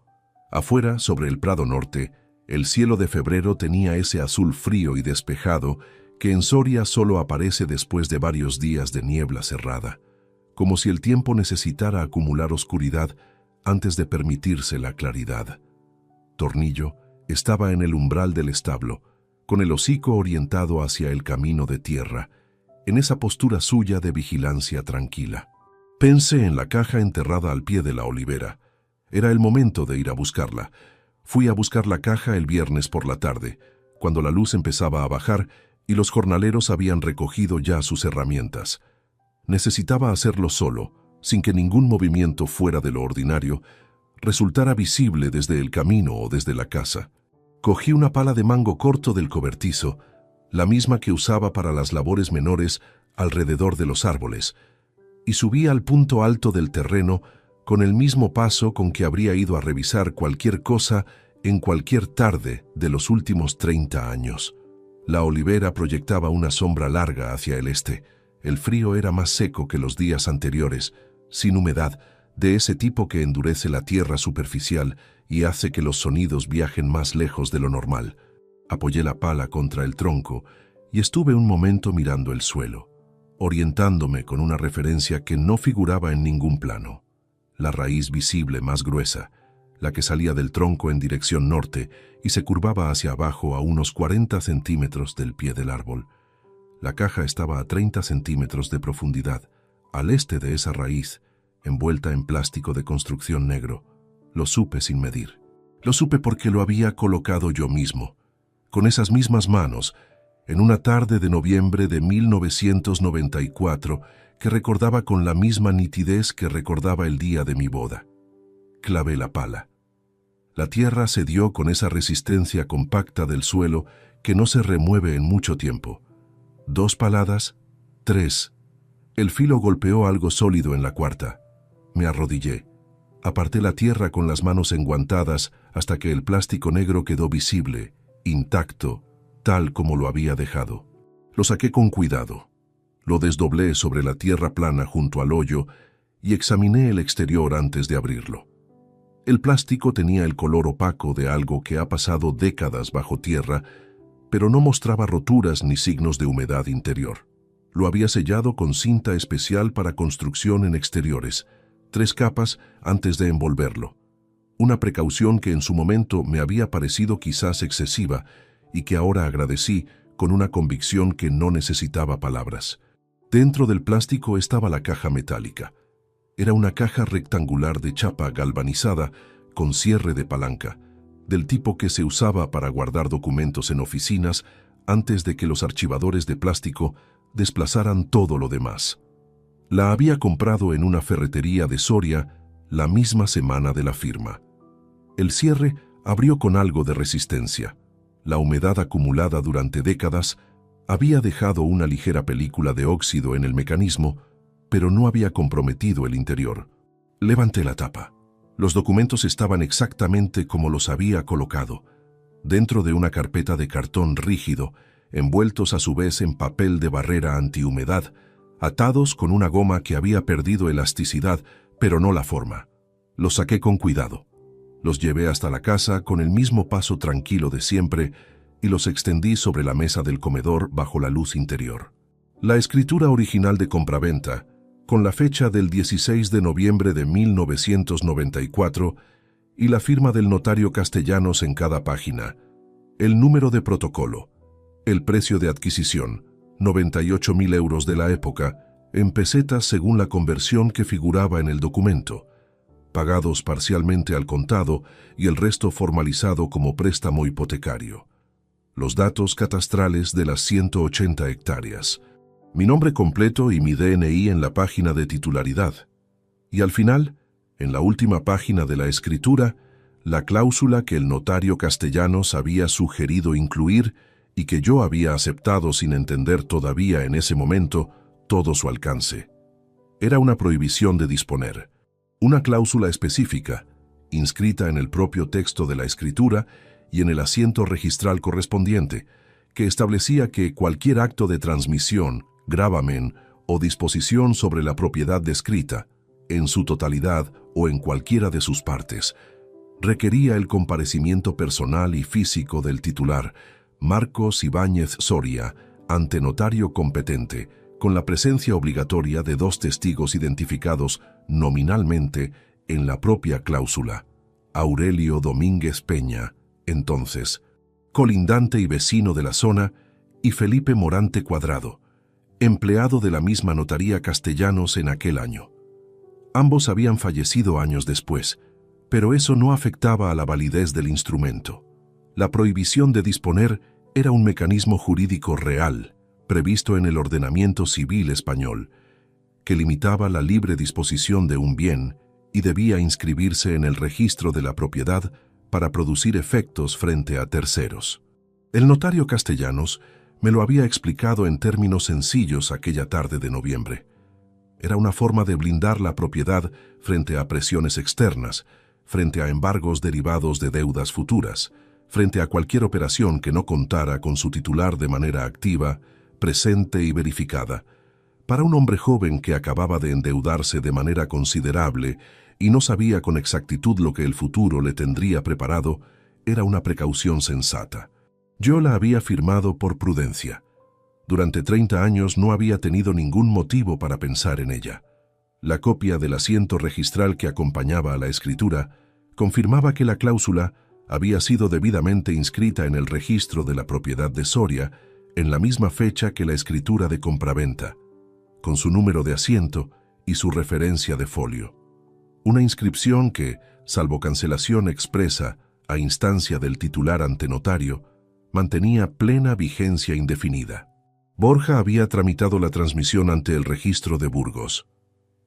Afuera, sobre el Prado Norte, el cielo de febrero tenía ese azul frío y despejado que en Soria solo aparece después de varios días de niebla cerrada, como si el tiempo necesitara acumular oscuridad antes de permitirse la claridad. Tornillo estaba en el umbral del establo, con el hocico orientado hacia el camino de tierra, en esa postura suya de vigilancia tranquila. Pensé en la caja enterrada al pie de la olivera. Era el momento de ir a buscarla. Fui a buscar la caja el viernes por la tarde, cuando la luz empezaba a bajar y los jornaleros habían recogido ya sus herramientas. Necesitaba hacerlo solo, sin que ningún movimiento fuera de lo ordinario resultara visible desde el camino o desde la casa. Cogí una pala de mango corto del cobertizo, la misma que usaba para las labores menores alrededor de los árboles, y subí al punto alto del terreno con el mismo paso con que habría ido a revisar cualquier cosa en cualquier tarde de los últimos 30 años. La olivera proyectaba una sombra larga hacia el este. El frío era más seco que los días anteriores, sin humedad, de ese tipo que endurece la tierra superficial y hace que los sonidos viajen más lejos de lo normal. Apoyé la pala contra el tronco y estuve un momento mirando el suelo, orientándome con una referencia que no figuraba en ningún plano. La raíz visible más gruesa, la que salía del tronco en dirección norte y se curvaba hacia abajo a unos 40 centímetros del pie del árbol. La caja estaba a 30 centímetros de profundidad, al este de esa raíz, envuelta en plástico de construcción negro. Lo supe sin medir. Lo supe porque lo había colocado yo mismo, con esas mismas manos, en una tarde de noviembre de 1994, que recordaba con la misma nitidez que recordaba el día de mi boda. Clavé la pala. La tierra cedió con esa resistencia compacta del suelo que no se remueve en mucho tiempo. 2 paladas, 3. El filo golpeó algo sólido en la cuarta. Me arrodillé. Aparté la tierra con las manos enguantadas hasta que el plástico negro quedó visible, intacto, tal como lo había dejado. Lo saqué con cuidado. Lo desdoblé sobre la tierra plana junto al hoyo y examiné el exterior antes de abrirlo. El plástico tenía el color opaco de algo que ha pasado décadas bajo tierra, pero no mostraba roturas ni signos de humedad interior. Lo había sellado con cinta especial para construcción en exteriores, 3 capas antes de envolverlo. Una precaución que en su momento me había parecido quizás excesiva y que ahora agradecí con una convicción que no necesitaba palabras. Dentro del plástico estaba la caja metálica. Era una caja rectangular de chapa galvanizada con cierre de palanca, del tipo que se usaba para guardar documentos en oficinas antes de que los archivadores de plástico desplazaran todo lo demás. La había comprado en una ferretería de Soria la misma semana de la firma. El cierre abrió con algo de resistencia. La humedad acumulada durante décadas había dejado una ligera película de óxido en el mecanismo, pero no había comprometido el interior. Levanté la tapa. Los documentos estaban exactamente como los había colocado, dentro de una carpeta de cartón rígido, envueltos a su vez en papel de barrera antihumedad, atados con una goma que había perdido elasticidad, pero no la forma. Los saqué con cuidado. Los llevé hasta la casa con el mismo paso tranquilo de siempre y los extendí sobre la mesa del comedor bajo la luz interior. La escritura original de compraventa, con la fecha del 16 de noviembre de 1994 y la firma del notario Castellanos en cada página, el número de protocolo, el precio de adquisición, 98.000 euros de la época, en pesetas según la conversión que figuraba en el documento, pagados parcialmente al contado y el resto formalizado como préstamo hipotecario. Los datos catastrales de las 180 hectáreas, mi nombre completo y mi DNI en la página de titularidad. Y al final, en la última página de la escritura, la cláusula que el notario Castellanos había sugerido incluir y que yo había aceptado sin entender todavía en ese momento todo su alcance. Era una prohibición de disponer, una cláusula específica, inscrita en el propio texto de la escritura y en el asiento registral correspondiente, que establecía que cualquier acto de transmisión, gravamen o disposición sobre la propiedad descrita, en su totalidad o en cualquiera de sus partes, requería el comparecimiento personal y físico del titular, Marcos Ibáñez Soria, ante notario competente, con la presencia obligatoria de 2 testigos identificados nominalmente en la propia cláusula, Aurelio Domínguez Peña, entonces, colindante y vecino de la zona, y Felipe Morante Cuadrado, empleado de la misma notaría Castellanos en aquel año. Ambos habían fallecido años después, pero eso no afectaba a la validez del instrumento. La prohibición de disponer era un mecanismo jurídico real, previsto en el ordenamiento civil español, que limitaba la libre disposición de un bien y debía inscribirse en el registro de la propiedad para producir efectos frente a terceros. El notario Castellanos me lo había explicado en términos sencillos aquella tarde de noviembre. Era una forma de blindar la propiedad frente a presiones externas, frente a embargos derivados de deudas futuras, frente a cualquier operación que no contara con su titular de manera activa, presente y verificada. Para un hombre joven que acababa de endeudarse de manera considerable y no sabía con exactitud lo que el futuro le tendría preparado, era una precaución sensata. Yo la había firmado por prudencia. Durante 30 años no había tenido ningún motivo para pensar en ella. La copia del asiento registral que acompañaba a la escritura confirmaba que la cláusula había sido debidamente inscrita en el registro de la propiedad de Soria en la misma fecha que la escritura de compraventa, con su número de asiento y su referencia de folio. Una inscripción que, salvo cancelación expresa a instancia del titular ante notario, mantenía plena vigencia indefinida. Borja había tramitado la transmisión ante el registro de Burgos.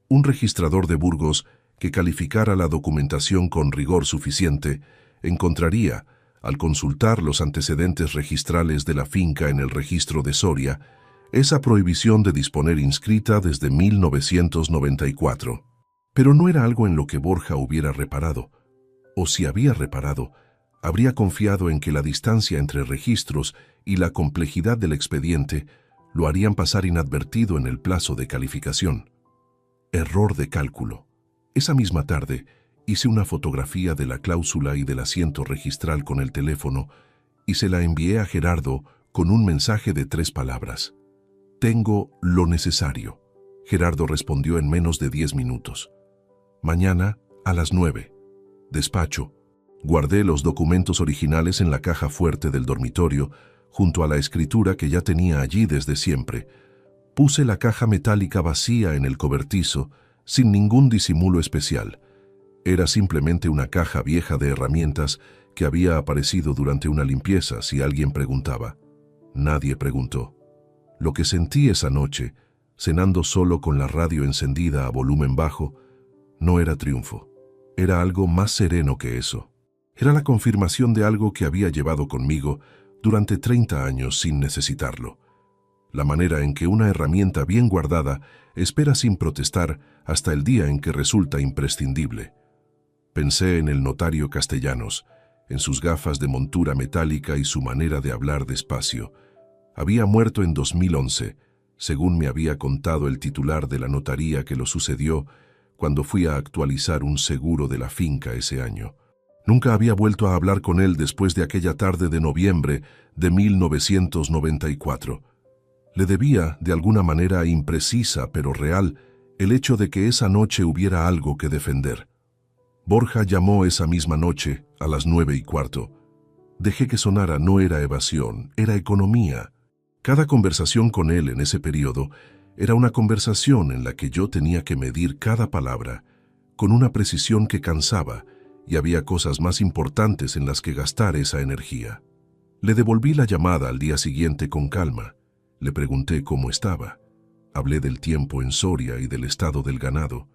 Un registrador de Burgos que calificara la documentación con rigor suficiente encontraría, al consultar los antecedentes registrales de la finca en el registro de Soria, esa prohibición de disponer inscrita desde 1994. Pero no era algo en lo que Borja hubiera reparado, o si había reparado, habría confiado en que la distancia entre registros y la complejidad del expediente lo harían pasar inadvertido en el plazo de calificación. Error de cálculo. Esa misma tarde hice una fotografía de la cláusula y del asiento registral con el teléfono y se la envié a Gerardo con un mensaje de 3 palabras. Tengo lo necesario. Gerardo respondió en menos de 10 minutos. Mañana a las 9. Despacho. Guardé los documentos originales en la caja fuerte del dormitorio, junto a la escritura que ya tenía allí desde siempre. Puse la caja metálica vacía en el cobertizo, sin ningún disimulo especial. Era simplemente una caja vieja de herramientas que había aparecido durante una limpieza si alguien preguntaba. Nadie preguntó. Lo que sentí esa noche, cenando solo con la radio encendida a volumen bajo, no era triunfo. Era algo más sereno que eso. Era la confirmación de algo que había llevado conmigo durante 30 años sin necesitarlo. La manera en que una herramienta bien guardada espera sin protestar hasta el día en que resulta imprescindible. Pensé en el notario Castellanos, en sus gafas de montura metálica y su manera de hablar despacio. Había muerto en 2011, según me había contado el titular de la notaría que lo sucedió cuando fui a actualizar un seguro de la finca ese año. Nunca había vuelto a hablar con él después de aquella tarde de noviembre de 1994. Le debía, de alguna manera imprecisa pero real, el hecho de que esa noche hubiera algo que defender. Borja llamó esa misma noche, a las 9:15. Dejé que sonara, no era evasión, era economía. Cada conversación con él en ese periodo era una conversación en la que yo tenía que medir cada palabra, con una precisión que cansaba, y había cosas más importantes en las que gastar esa energía. Le devolví la llamada al día siguiente con calma. Le pregunté cómo estaba. Hablé del tiempo en Soria y del estado del ganado.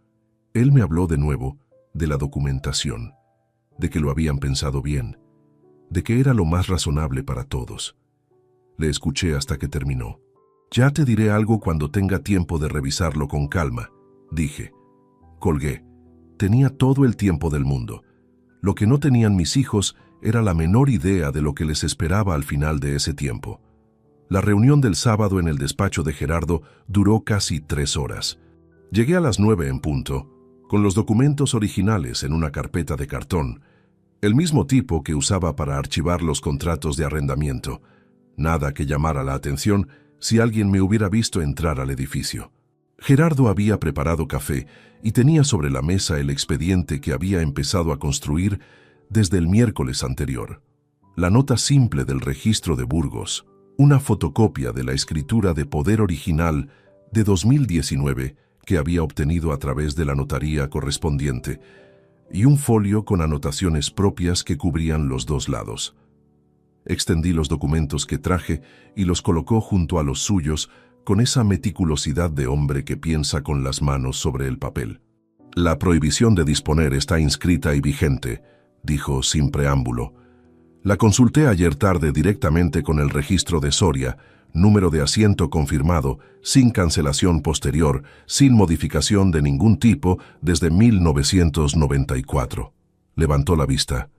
Él me habló de nuevo de la documentación, de que lo habían pensado bien, de que era lo más razonable para todos. Le escuché hasta que terminó. Ya te diré algo cuando tenga tiempo de revisarlo con calma, dije. Colgué. Tenía todo el tiempo del mundo. Lo que no tenían mis hijos era la menor idea de lo que les esperaba al final de ese tiempo. La reunión del sábado en el despacho de Gerardo duró casi 3 horas. Llegué a las 9 en punto, con los documentos originales en una carpeta de cartón, el mismo tipo que usaba para archivar los contratos de arrendamiento. Nada que llamara la atención si alguien me hubiera visto entrar al edificio. Gerardo había preparado café y tenía sobre la mesa el expediente que había empezado a construir desde el miércoles anterior. La nota simple del registro de Burgos, una fotocopia de la escritura de poder original de 2019 que había obtenido a través de la notaría correspondiente, y un folio con anotaciones propias que cubrían los 2 lados. Extendí los documentos que traje y los colocó junto a los suyos con esa meticulosidad de hombre que piensa con las manos sobre el papel. La prohibición de disponer está inscrita y vigente, dijo sin preámbulo. La consulté ayer tarde directamente con el registro de Soria, número de asiento confirmado, sin cancelación posterior, sin modificación de ningún tipo desde 1994. Levantó la vista.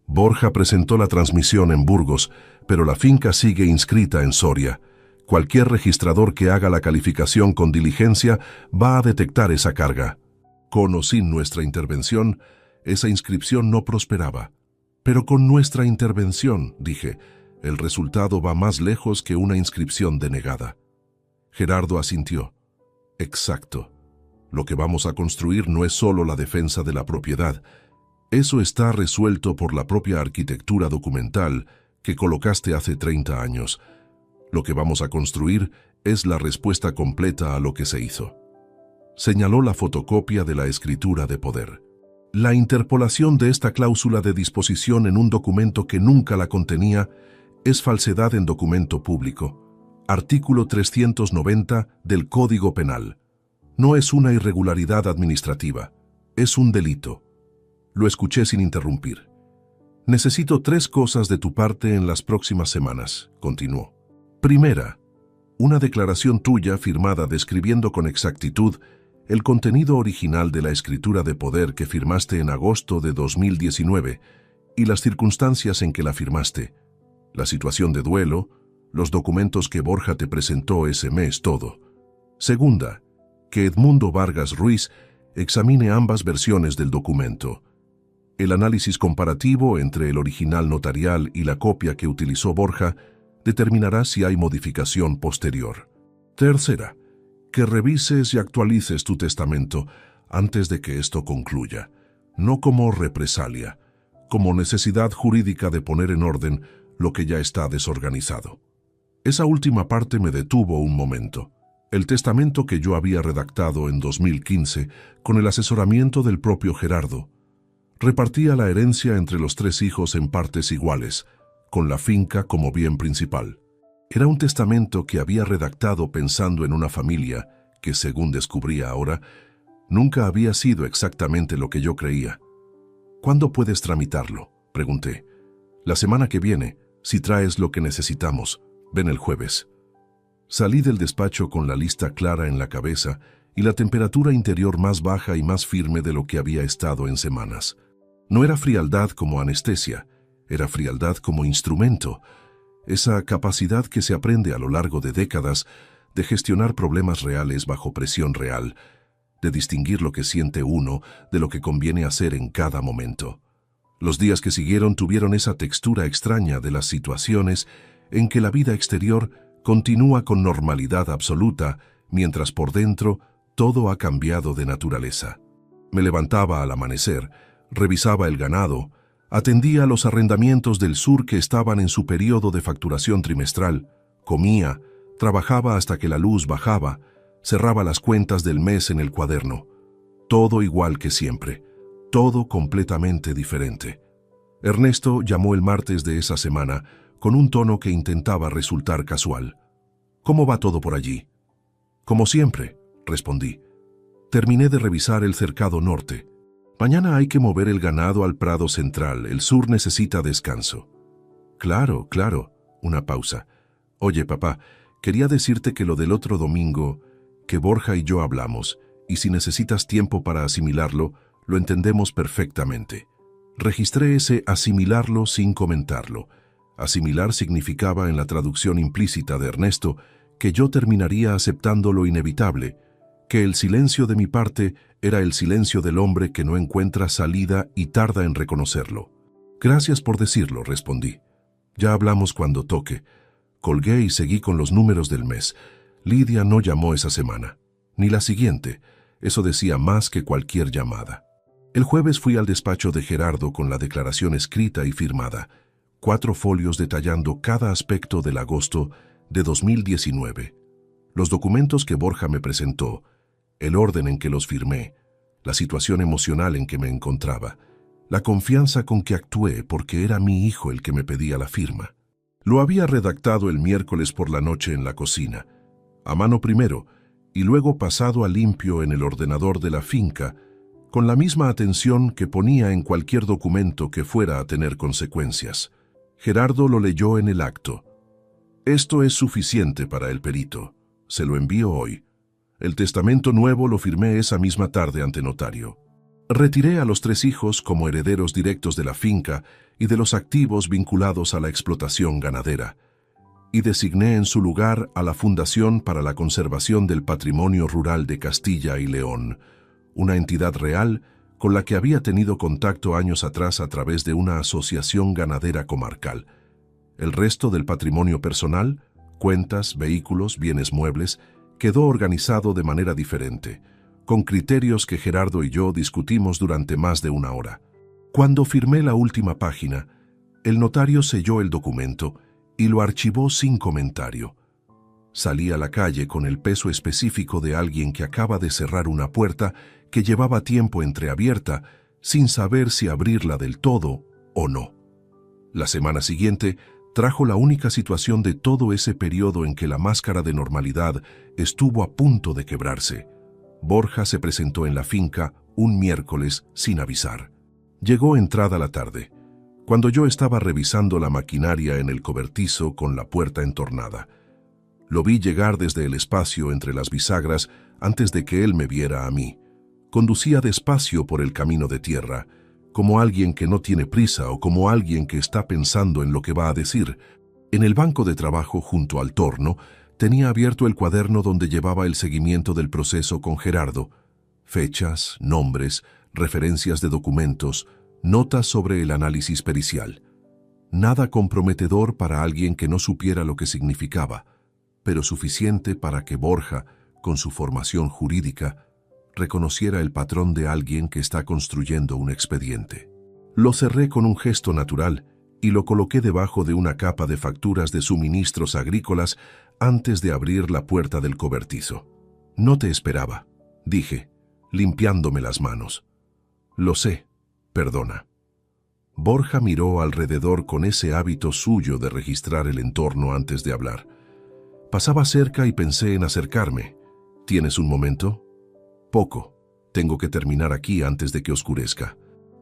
Borja presentó la transmisión en Burgos, pero la finca sigue inscrita en Soria. Cualquier registrador que haga la calificación con diligencia va a detectar esa carga. Con o sin nuestra intervención, esa inscripción no prosperaba. Pero con nuestra intervención, dije, el resultado va más lejos que una inscripción denegada. Gerardo asintió. Exacto. Lo que vamos a construir no es solo la defensa de la propiedad. Eso está resuelto por la propia arquitectura documental que colocaste hace 30 años. Lo que vamos a construir es la respuesta completa a lo que se hizo. Señaló la fotocopia de la escritura de poder. La interpolación de esta cláusula de disposición en un documento que nunca la contenía es falsedad en documento público. Artículo 390 del Código Penal. No es una irregularidad administrativa, es un delito. Lo escuché sin interrumpir. Necesito 3 cosas de tu parte en las próximas semanas, continuó. Primera, una declaración tuya firmada describiendo con exactitud el contenido original de la escritura de poder que firmaste en agosto de 2019 y las circunstancias en que la firmaste, la situación de duelo, los documentos que Borja te presentó ese mes, todo. Segunda, que Edmundo Vargas Ruiz examine ambas versiones del documento. El análisis comparativo entre el original notarial y la copia que utilizó Borja determinará si hay modificación posterior. Tercera, que revises y actualices tu testamento antes de que esto concluya, no como represalia, como necesidad jurídica de poner en orden lo que ya está desorganizado. Esa última parte me detuvo un momento. El testamento que yo había redactado en 2015, con el asesoramiento del propio Gerardo, repartía la herencia entre los 3 hijos en partes iguales, con la finca como bien principal. Era un testamento que había redactado pensando en una familia que, según descubría ahora, nunca había sido exactamente lo que yo creía. ¿Cuándo puedes tramitarlo?, pregunté. La semana que viene, si traes lo que necesitamos. Ven el jueves. Salí del despacho con la lista clara en la cabeza y la temperatura interior más baja y más firme de lo que había estado en semanas. No era frialdad como anestesia, era frialdad como instrumento, esa capacidad que se aprende a lo largo de décadas de gestionar problemas reales bajo presión real, de distinguir lo que siente uno de lo que conviene hacer en cada momento. Los días que siguieron tuvieron esa textura extraña de las situaciones en que la vida exterior continúa con normalidad absoluta, mientras por dentro todo ha cambiado de naturaleza. Me levantaba al amanecer, revisaba el ganado, atendía a los arrendamientos del sur que estaban en su periodo de facturación trimestral, comía, trabajaba hasta que la luz bajaba, cerraba las cuentas del mes en el cuaderno. Todo igual que siempre, todo completamente diferente. Ernesto llamó el martes de esa semana con un tono que intentaba resultar casual. «¿Cómo va todo por allí?» «Como siempre», respondí. «Terminé de revisar el cercado norte. Mañana hay que mover el ganado al prado central, el sur necesita descanso». «Claro, claro», una pausa. «Oye, papá, quería decirte que lo del otro domingo, que Borja y yo hablamos, y si necesitas tiempo para asimilarlo, lo entendemos perfectamente». Registré ese asimilarlo sin comentarlo. Asimilar significaba en la traducción implícita de Ernesto que yo terminaría aceptando lo inevitable, que el silencio de mi parte era el silencio del hombre que no encuentra salida y tarda en reconocerlo. «Gracias por decirlo», respondí. «Ya hablamos cuando toque». Colgué y seguí con los números del mes. Lidia no llamó esa semana, ni la siguiente. Eso decía más que cualquier llamada. El jueves fui al despacho de Gerardo con la declaración escrita y firmada, 4 folios detallando cada aspecto del agosto de 2019. Los documentos que Borja me presentó, el orden en que los firmé, la situación emocional en que me encontraba, la confianza con que actué porque era mi hijo el que me pedía la firma. Lo había redactado el miércoles por la noche en la cocina, a mano primero, y luego pasado a limpio en el ordenador de la finca, con la misma atención que ponía en cualquier documento que fuera a tener consecuencias. Gerardo lo leyó en el acto. «Esto es suficiente para el perito. Se lo envío hoy. El testamento nuevo lo firmé esa misma tarde ante notario. Retiré a los 3 hijos como herederos directos de la finca y de los activos vinculados a la explotación ganadera, y designé en su lugar a la Fundación para la Conservación del Patrimonio Rural de Castilla y León, una entidad real con la que había tenido contacto años atrás a través de una asociación ganadera comarcal. El resto del patrimonio personal, cuentas, vehículos, bienes muebles, quedó organizado de manera diferente, con criterios que Gerardo y yo discutimos durante más de 1 hora. Cuando firmé la última página, el notario selló el documento y lo archivó sin comentario. Salí a la calle con el peso específico de alguien que acaba de cerrar una puerta que llevaba tiempo entreabierta, sin saber si abrirla del todo o no. La semana siguiente trajo la única situación de todo ese periodo en que la máscara de normalidad estuvo a punto de quebrarse. Borja se presentó en la finca un miércoles sin avisar. Llegó entrada la tarde, cuando yo estaba revisando la maquinaria en el cobertizo con la puerta entornada. Lo vi llegar desde el espacio entre las bisagras antes de que él me viera a mí. Conducía despacio por el camino de tierra, como alguien que no tiene prisa o como alguien que está pensando en lo que va a decir. En el banco de trabajo junto al torno tenía abierto el cuaderno donde llevaba el seguimiento del proceso con Gerardo. Fechas, nombres, referencias de documentos, notas sobre el análisis pericial. Nada comprometedor para alguien que no supiera lo que significaba, pero suficiente para que Borja, con su formación jurídica, reconociera el patrón de alguien que está construyendo un expediente. Lo cerré con un gesto natural y lo coloqué debajo de una capa de facturas de suministros agrícolas antes de abrir la puerta del cobertizo. No te esperaba, dije, limpiándome las manos. Lo sé, perdona. Borja miró alrededor con ese hábito suyo de registrar el entorno antes de hablar. Pasaba cerca y pensé en acercarme. ¿Tienes un momento? Poco. Tengo que terminar aquí antes de que oscurezca.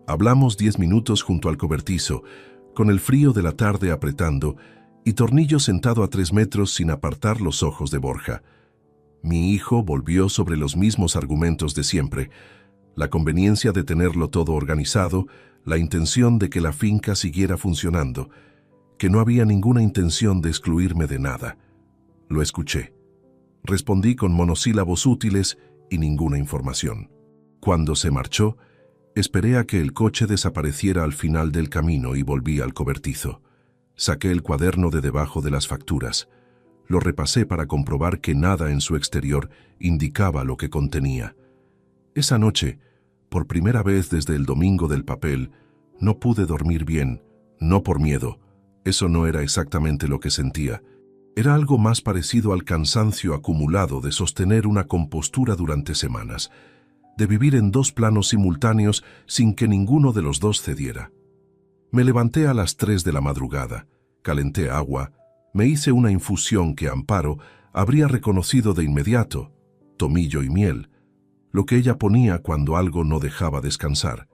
Hablamos 10 minutos junto al cobertizo, con el frío de la tarde apretando, y Tornillo sentado a 3 metros sin apartar los ojos de Borja. Mi hijo volvió sobre los mismos argumentos de siempre: la conveniencia de tenerlo todo organizado, la intención de que la finca siguiera funcionando, que no había ninguna intención de excluirme de nada. Lo escuché. Respondí con monosílabos útiles y ninguna información. Cuando se marchó, esperé a que el coche desapareciera al final del camino y volví al cobertizo. Saqué el cuaderno de debajo de las facturas. Lo repasé para comprobar que nada en su exterior indicaba lo que contenía. Esa noche, por primera vez desde el domingo del papel, no pude dormir bien, no por miedo. Eso no era exactamente lo que sentía. Era algo más parecido al cansancio acumulado de sostener una compostura durante semanas, de vivir en 2 planos simultáneos sin que ninguno de los dos cediera. Me levanté a las 3 de la madrugada, calenté agua, me hice una infusión que Amparo habría reconocido de inmediato, tomillo y miel, lo que ella ponía cuando algo no dejaba descansar,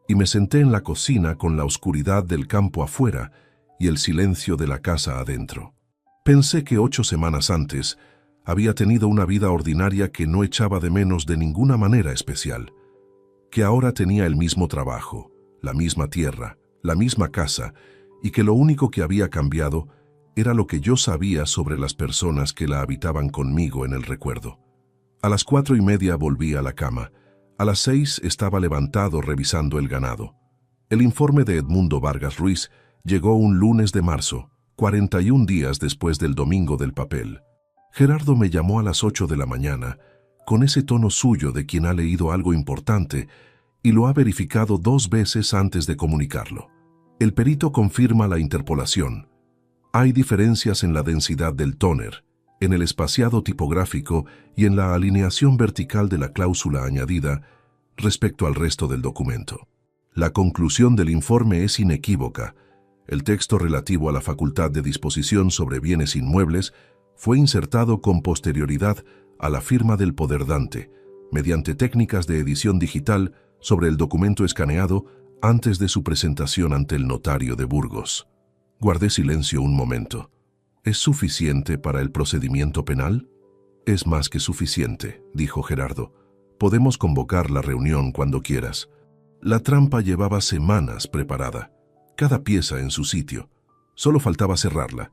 y me senté en la cocina con la oscuridad del campo afuera y el silencio de la casa adentro. Pensé que 8 semanas antes había tenido una vida ordinaria que no echaba de menos de ninguna manera especial, que ahora tenía el mismo trabajo, la misma tierra, la misma casa, y que lo único que había cambiado era lo que yo sabía sobre las personas que la habitaban conmigo en el recuerdo. A las 4:30 volví a la cama. A las 6 estaba levantado revisando el ganado. El informe de Edmundo Vargas Ruiz llegó un lunes de marzo, 41 días después del domingo del papel. Gerardo me llamó a las 8 de la mañana, con ese tono suyo de quien ha leído algo importante y lo ha verificado 2 veces antes de comunicarlo. El perito confirma la interpolación. Hay diferencias en la densidad del tóner, en el espaciado tipográfico y en la alineación vertical de la cláusula añadida respecto al resto del documento. La conclusión del informe es inequívoca. El texto relativo a la facultad de disposición sobre bienes inmuebles fue insertado con posterioridad a la firma del poderdante, mediante técnicas de edición digital sobre el documento escaneado antes de su presentación ante el notario de Burgos. Guardé silencio un momento. ¿Es suficiente para el procedimiento penal? Es más que suficiente, dijo Gerardo. Podemos convocar la reunión cuando quieras. La trampa llevaba semanas preparada, cada pieza en su sitio. Solo faltaba cerrarla.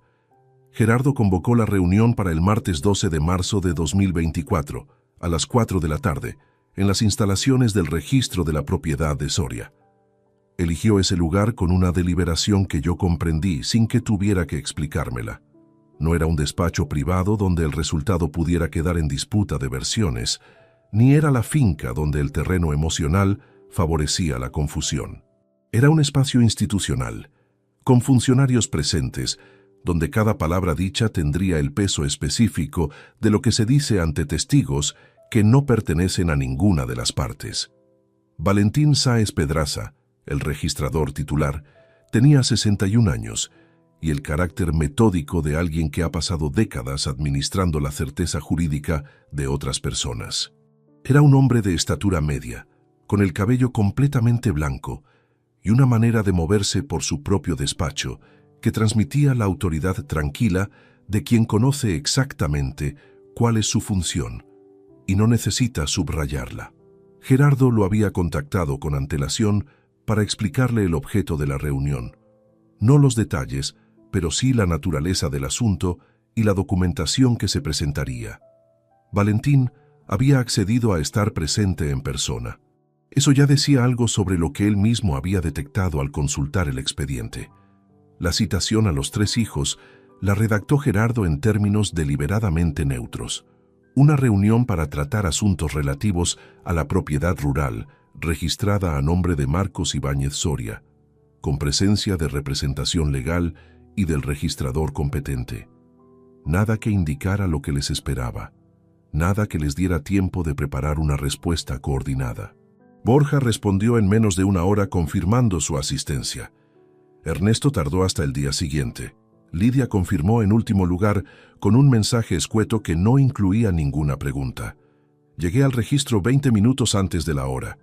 Gerardo convocó la reunión para el martes 12 de marzo de 2024, a las 4 de la tarde, en las instalaciones del registro de la propiedad de Soria. Eligió ese lugar con una deliberación que yo comprendí sin que tuviera que explicármela. No era un despacho privado donde el resultado pudiera quedar en disputa de versiones, ni era la finca donde el terreno emocional favorecía la confusión. Era un espacio institucional, con funcionarios presentes, donde cada palabra dicha tendría el peso específico de lo que se dice ante testigos que no pertenecen a ninguna de las partes. Valentín Sáez Pedraza, el registrador titular, tenía 61 años, y el carácter metódico de alguien que ha pasado décadas administrando la certeza jurídica de otras personas. Era un hombre de estatura media, con el cabello completamente blanco y una manera de moverse por su propio despacho que transmitía la autoridad tranquila de quien conoce exactamente cuál es su función y no necesita subrayarla. Gerardo lo había contactado con antelación para explicarle el objeto de la reunión. No los detalles, pero sí la naturaleza del asunto y la documentación que se presentaría. Valentín había accedido a estar presente en persona. Eso ya decía algo sobre lo que él mismo había detectado al consultar el expediente. La citación a los 3 hijos la redactó Gerardo en términos deliberadamente neutros. Una reunión para tratar asuntos relativos a la propiedad rural, registrada a nombre de Marcos Ibáñez Soria, con presencia de representación legal y del registrador competente. Nada que indicara lo que les esperaba. Nada que les diera tiempo de preparar una respuesta coordinada. Borja respondió en menos de una hora confirmando su asistencia. Ernesto tardó hasta el día siguiente. Lidia confirmó en último lugar con un mensaje escueto que no incluía ninguna pregunta. Llegué al registro 20 minutos antes de la hora.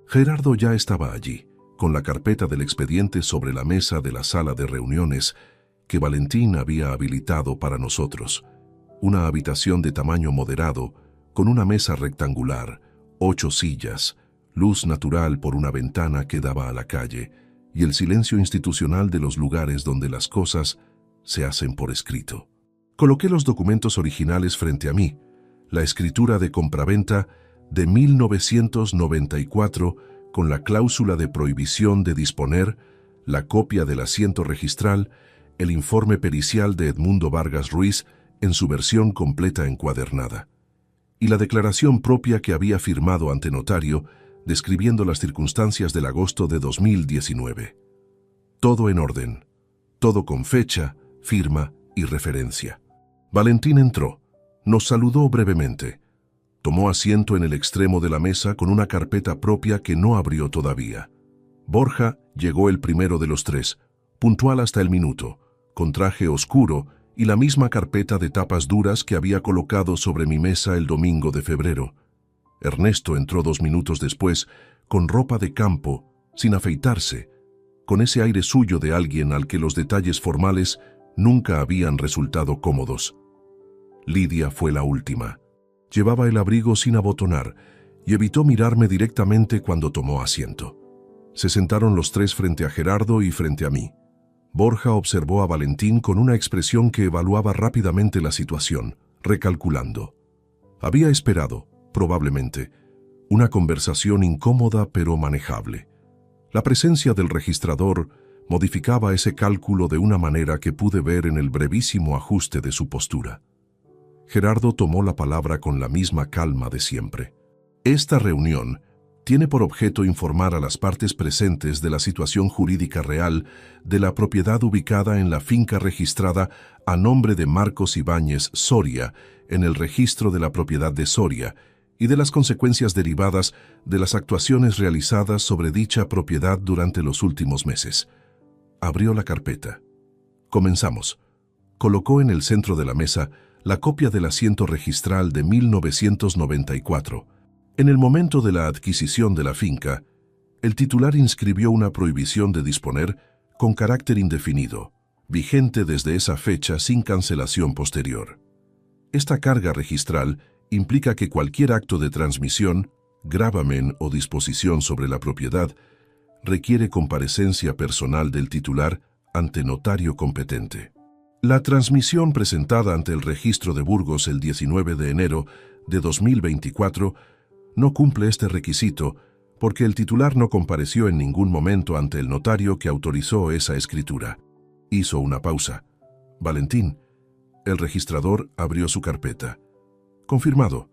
Gerardo ya estaba allí, con la carpeta del expediente sobre la mesa de la sala de reuniones que Valentín había habilitado para nosotros. Una habitación de tamaño moderado, con una mesa rectangular, 8 sillas, luz natural por una ventana que daba a la calle y el silencio institucional de los lugares donde las cosas se hacen por escrito. Coloqué los documentos originales frente a mí, la escritura de compraventa de 1994 con la cláusula de prohibición de disponer, la copia del asiento registral, el informe pericial de Edmundo Vargas Ruiz en su versión completa encuadernada, y la declaración propia que había firmado ante notario describiendo las circunstancias del agosto de 2019. Todo en orden, todo con fecha, firma y referencia. Valentín entró, nos saludó brevemente. Tomó asiento en el extremo de la mesa con una carpeta propia que no abrió todavía. Borja llegó el primero de los 3, puntual hasta el minuto, con traje oscuro y la misma carpeta de tapas duras que había colocado sobre mi mesa el domingo de febrero. Ernesto entró 2 minutos después, con ropa de campo, sin afeitarse, con ese aire suyo de alguien al que los detalles formales nunca habían resultado cómodos. Lidia fue la última. Llevaba el abrigo sin abotonar y evitó mirarme directamente cuando tomó asiento. Se sentaron los 3 frente a Gerardo y frente a mí. Borja observó a Valentín con una expresión que evaluaba rápidamente la situación, recalculando. Había esperado, probablemente, una conversación incómoda pero manejable. La presencia del registrador modificaba ese cálculo de una manera que pude ver en el brevísimo ajuste de su postura. Gerardo tomó la palabra con la misma calma de siempre. Esta reunión tiene por objeto informar a las partes presentes de la situación jurídica real de la propiedad ubicada en la finca registrada a nombre de Marcos Ibáñez Soria en el registro de la propiedad de Soria y de las consecuencias derivadas de las actuaciones realizadas sobre dicha propiedad durante los últimos meses. Abrió la carpeta. Comenzamos. Colocó en el centro de la mesa la copia del asiento registral de 1994. En el momento de la adquisición de la finca, el titular inscribió una prohibición de disponer con carácter indefinido, vigente desde esa fecha sin cancelación posterior. Esta carga registral implica que cualquier acto de transmisión, gravamen o disposición sobre la propiedad requiere comparecencia personal del titular ante notario competente. La transmisión presentada ante el registro de Burgos el 19 de enero de 2024 no cumple este requisito porque el titular no compareció en ningún momento ante el notario que autorizó esa escritura. Hizo una pausa. Valentín. El registrador abrió su carpeta. Confirmado.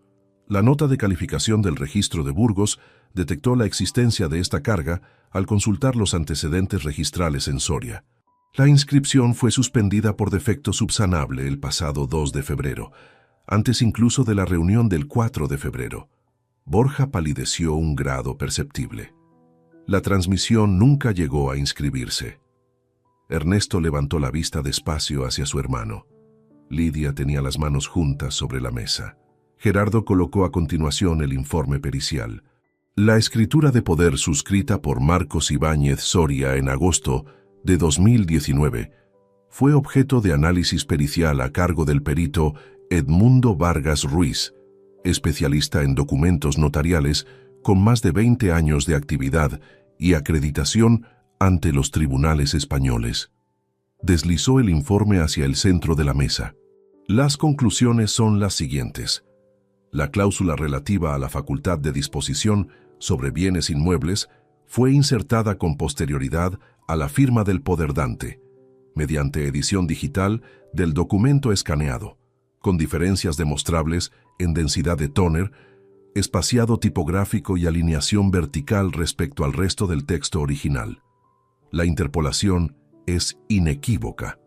La nota de calificación del registro de Burgos detectó la existencia de esta carga al consultar los antecedentes registrales en Soria. La inscripción fue suspendida por defecto subsanable el pasado 2 de febrero, antes incluso de la reunión del 4 de febrero. Borja palideció un grado perceptible. La transmisión nunca llegó a inscribirse. Ernesto levantó la vista despacio hacia su hermano. Lidia tenía las manos juntas sobre la mesa. Gerardo colocó a continuación el informe pericial. La escritura de poder suscrita por Marcos Ibáñez Soria en agosto de 2019 fue objeto de análisis pericial a cargo del perito Edmundo Vargas Ruiz, especialista en documentos notariales con más de 20 años de actividad y acreditación ante los tribunales españoles. Deslizó el informe hacia el centro de la mesa. Las conclusiones son las siguientes. La cláusula relativa a la facultad de disposición sobre bienes inmuebles fue insertada con posterioridad a la firma del poderdante, mediante edición digital del documento escaneado, con diferencias demostrables en densidad de tóner, espaciado tipográfico y alineación vertical respecto al resto del texto original. La interpolación es inequívoca.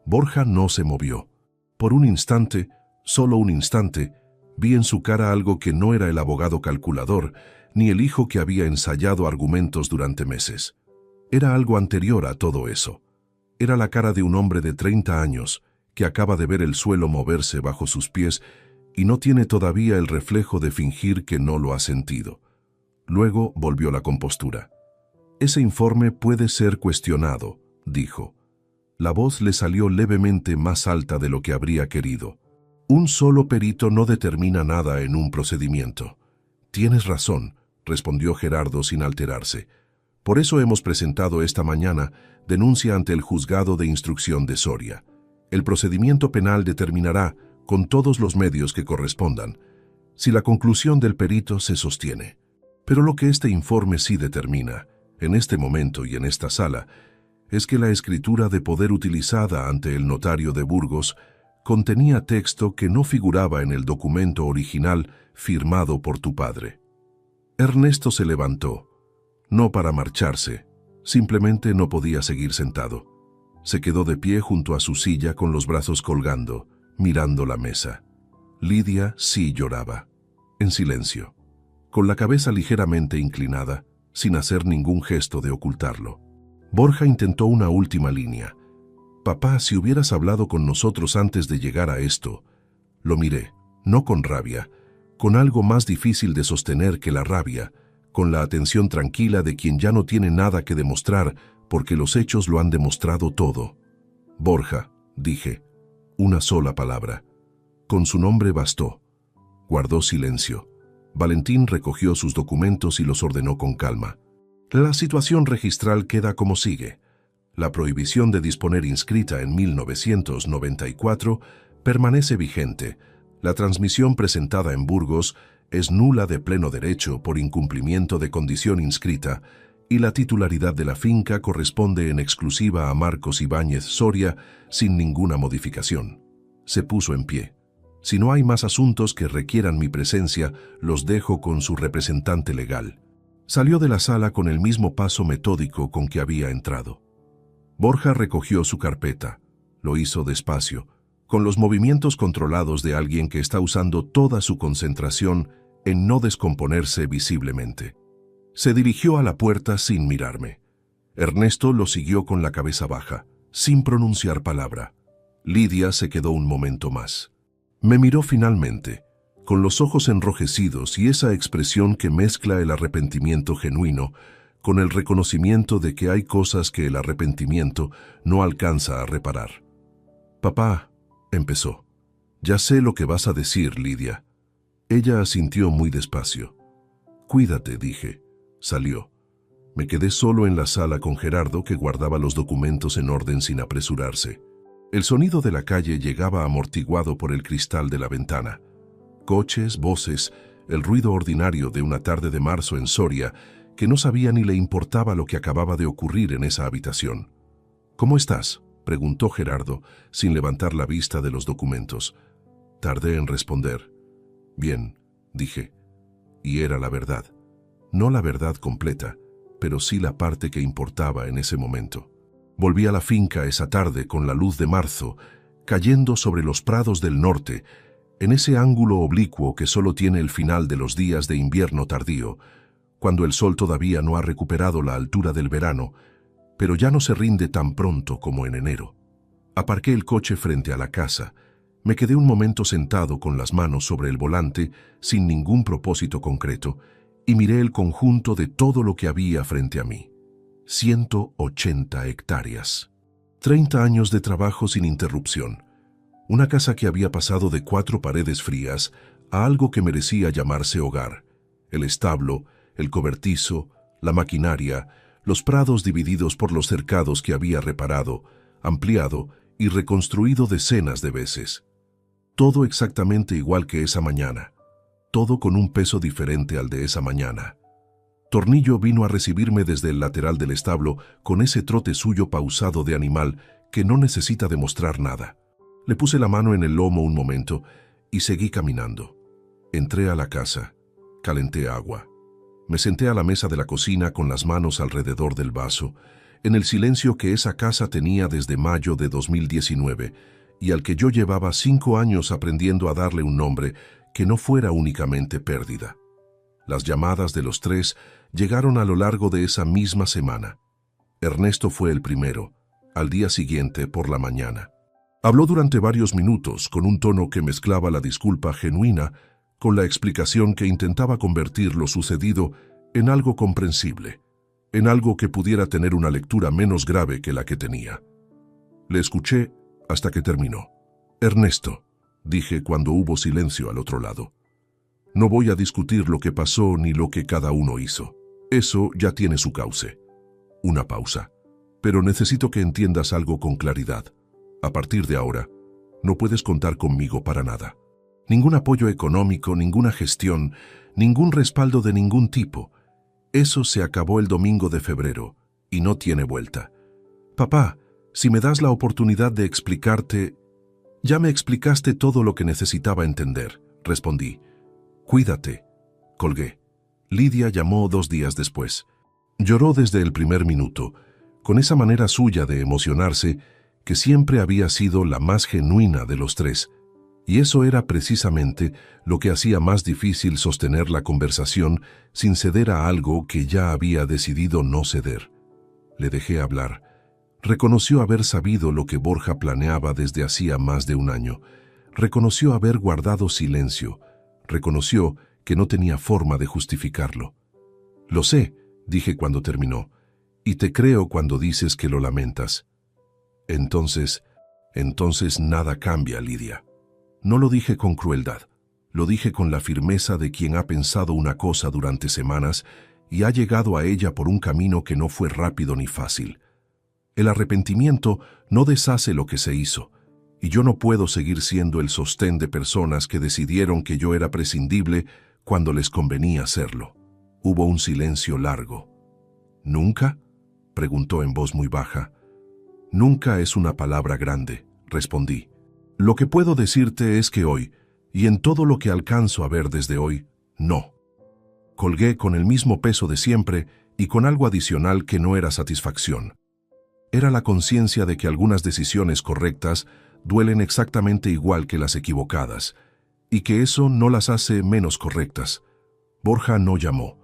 Borja no se movió. Por un instante, solo un instante, vi en su cara algo que no era el abogado calculador, ni el hijo que había ensayado argumentos durante meses. Era algo anterior a todo eso. Era la cara de un hombre de 30 años que acaba de ver el suelo moverse bajo sus pies y no tiene todavía el reflejo de fingir que no lo ha sentido. Luego volvió la compostura. Ese informe puede ser cuestionado, dijo. La voz le salió levemente más alta de lo que habría querido. Un solo perito no determina nada en un procedimiento. Tienes razón, respondió Gerardo sin alterarse. Por eso hemos presentado esta mañana denuncia ante el Juzgado de Instrucción de Soria. El procedimiento penal determinará, con todos los medios que correspondan, si la conclusión del perito se sostiene. Pero lo que este informe sí determina, en este momento y en esta sala, es que la escritura de poder utilizada ante el notario de Burgos contenía texto que no figuraba en el documento original firmado por tu padre. Ernesto se levantó, no para marcharse, simplemente no podía seguir sentado. Se quedó de pie junto a su silla con los brazos colgando, mirando la mesa. Lidia sí lloraba, en silencio, con la cabeza ligeramente inclinada, sin hacer ningún gesto de ocultarlo. Borja intentó una última línea. Papá, si hubieras hablado con nosotros antes de llegar a esto. Lo miré, no con rabia, con algo más difícil de sostener que la rabia, con la atención tranquila de quien ya no tiene nada que demostrar porque los hechos lo han demostrado todo. Borja, dije, una sola palabra. Con su nombre bastó. Guardó silencio. Valentín recogió sus documentos y los ordenó con calma. La situación registral queda como sigue. La prohibición de disponer inscrita en 1994 permanece vigente. La transmisión presentada en Burgos es nula de pleno derecho por incumplimiento de condición inscrita y la titularidad de la finca corresponde en exclusiva a Marcos Ibáñez Soria sin ninguna modificación. Se puso en pie. Si no hay más asuntos que requieran mi presencia, los dejo con su representante legal. Salió de la sala con el mismo paso metódico con que había entrado. Borja recogió su carpeta. Lo hizo despacio, con los movimientos controlados de alguien que está usando toda su concentración en no descomponerse visiblemente. Se dirigió a la puerta sin mirarme. Ernesto lo siguió con la cabeza baja, sin pronunciar palabra. Lidia se quedó un momento más. Me miró finalmente, con los ojos enrojecidos y esa expresión que mezcla el arrepentimiento genuino con el reconocimiento de que hay cosas que el arrepentimiento no alcanza a reparar. Papá, empezó. Ya sé lo que vas a decir, Lidia. Ella asintió muy despacio. Cuídate, dije. Salió. Me quedé solo en la sala con Gerardo, que guardaba los documentos en orden sin apresurarse. El sonido de la calle llegaba amortiguado por el cristal de la ventana. Coches, voces, el ruido ordinario de una tarde de marzo en Soria, que no sabía ni le importaba lo que acababa de ocurrir en esa habitación. ¿Cómo estás?, preguntó Gerardo, sin levantar la vista de los documentos. Tardé en responder. Bien, dije. Y era la verdad. No la verdad completa, pero sí la parte que importaba en ese momento. Volví a la finca esa tarde con la luz de marzo, cayendo sobre los prados del norte, en ese ángulo oblicuo que solo tiene el final de los días de invierno tardío, cuando el sol todavía no ha recuperado la altura del verano, pero ya no se rinde tan pronto como en enero. Aparqué el coche frente a la casa. Me quedé un momento sentado con las manos sobre el volante, sin ningún propósito concreto, y miré el conjunto de todo lo que había frente a mí. 180 hectáreas. 30 años de trabajo sin interrupción. Una casa que había pasado de 4 paredes frías a algo que merecía llamarse hogar. El establo, el cobertizo, la maquinaria, los prados divididos por los cercados que había reparado, ampliado y reconstruido decenas de veces. Todo exactamente igual que esa mañana. Todo con un peso diferente al de esa mañana. Tornillo vino a recibirme desde el lateral del establo con ese trote suyo pausado de animal que no necesita demostrar nada. Le puse la mano en el lomo un momento y seguí caminando. Entré a la casa, calenté agua. Me senté a la mesa de la cocina con las manos alrededor del vaso, en el silencio que esa casa tenía desde mayo de 2019 y al que yo llevaba 5 años aprendiendo a darle un nombre que no fuera únicamente pérdida. Las llamadas de los 3 llegaron a lo largo de esa misma semana. Ernesto fue el primero, al día siguiente por la mañana. Habló durante varios minutos con un tono que mezclaba la disculpa genuina con la explicación que intentaba convertir lo sucedido en algo comprensible, en algo que pudiera tener una lectura menos grave que la que tenía. Le escuché hasta que terminó. «Ernesto», dije cuando hubo silencio al otro lado, «no voy a discutir lo que pasó ni lo que cada uno hizo. Eso ya tiene su cauce». Una pausa. «Pero necesito que entiendas algo con claridad. A partir de ahora, no puedes contar conmigo para nada. Ningún apoyo económico, ninguna gestión, ningún respaldo de ningún tipo. Eso se acabó el domingo de febrero y no tiene vuelta. Papá, si me das la oportunidad de explicarte...» «Ya me explicaste todo lo que necesitaba entender», respondí. «Cuídate». Colgué. Lidia llamó 2 días después. Lloró desde el primer minuto, con esa manera suya de emocionarse que siempre había sido la más genuina de los 3, y eso era precisamente lo que hacía más difícil sostener la conversación sin ceder a algo que ya había decidido no ceder. Le dejé hablar. Reconoció haber sabido lo que Borja planeaba desde hacía más de 1 año. Reconoció haber guardado silencio. Reconoció que no tenía forma de justificarlo. «Lo sé», dije cuando terminó, «y te creo cuando dices que lo lamentas». Entonces nada cambia, Lidia». No lo dije con crueldad. Lo dije con la firmeza de quien ha pensado una cosa durante semanas y ha llegado a ella por un camino que no fue rápido ni fácil. El arrepentimiento no deshace lo que se hizo, y yo no puedo seguir siendo el sostén de personas que decidieron que yo era prescindible cuando les convenía serlo. Hubo un silencio largo. «¿Nunca?», preguntó en voz muy baja. «Nunca es una palabra grande», respondí. «Lo que puedo decirte es que hoy, y en todo lo que alcanzo a ver desde hoy, no». Colgué con el mismo peso de siempre y con algo adicional que no era satisfacción. Era la conciencia de que algunas decisiones correctas duelen exactamente igual que las equivocadas, y que eso no las hace menos correctas. Borja no llamó.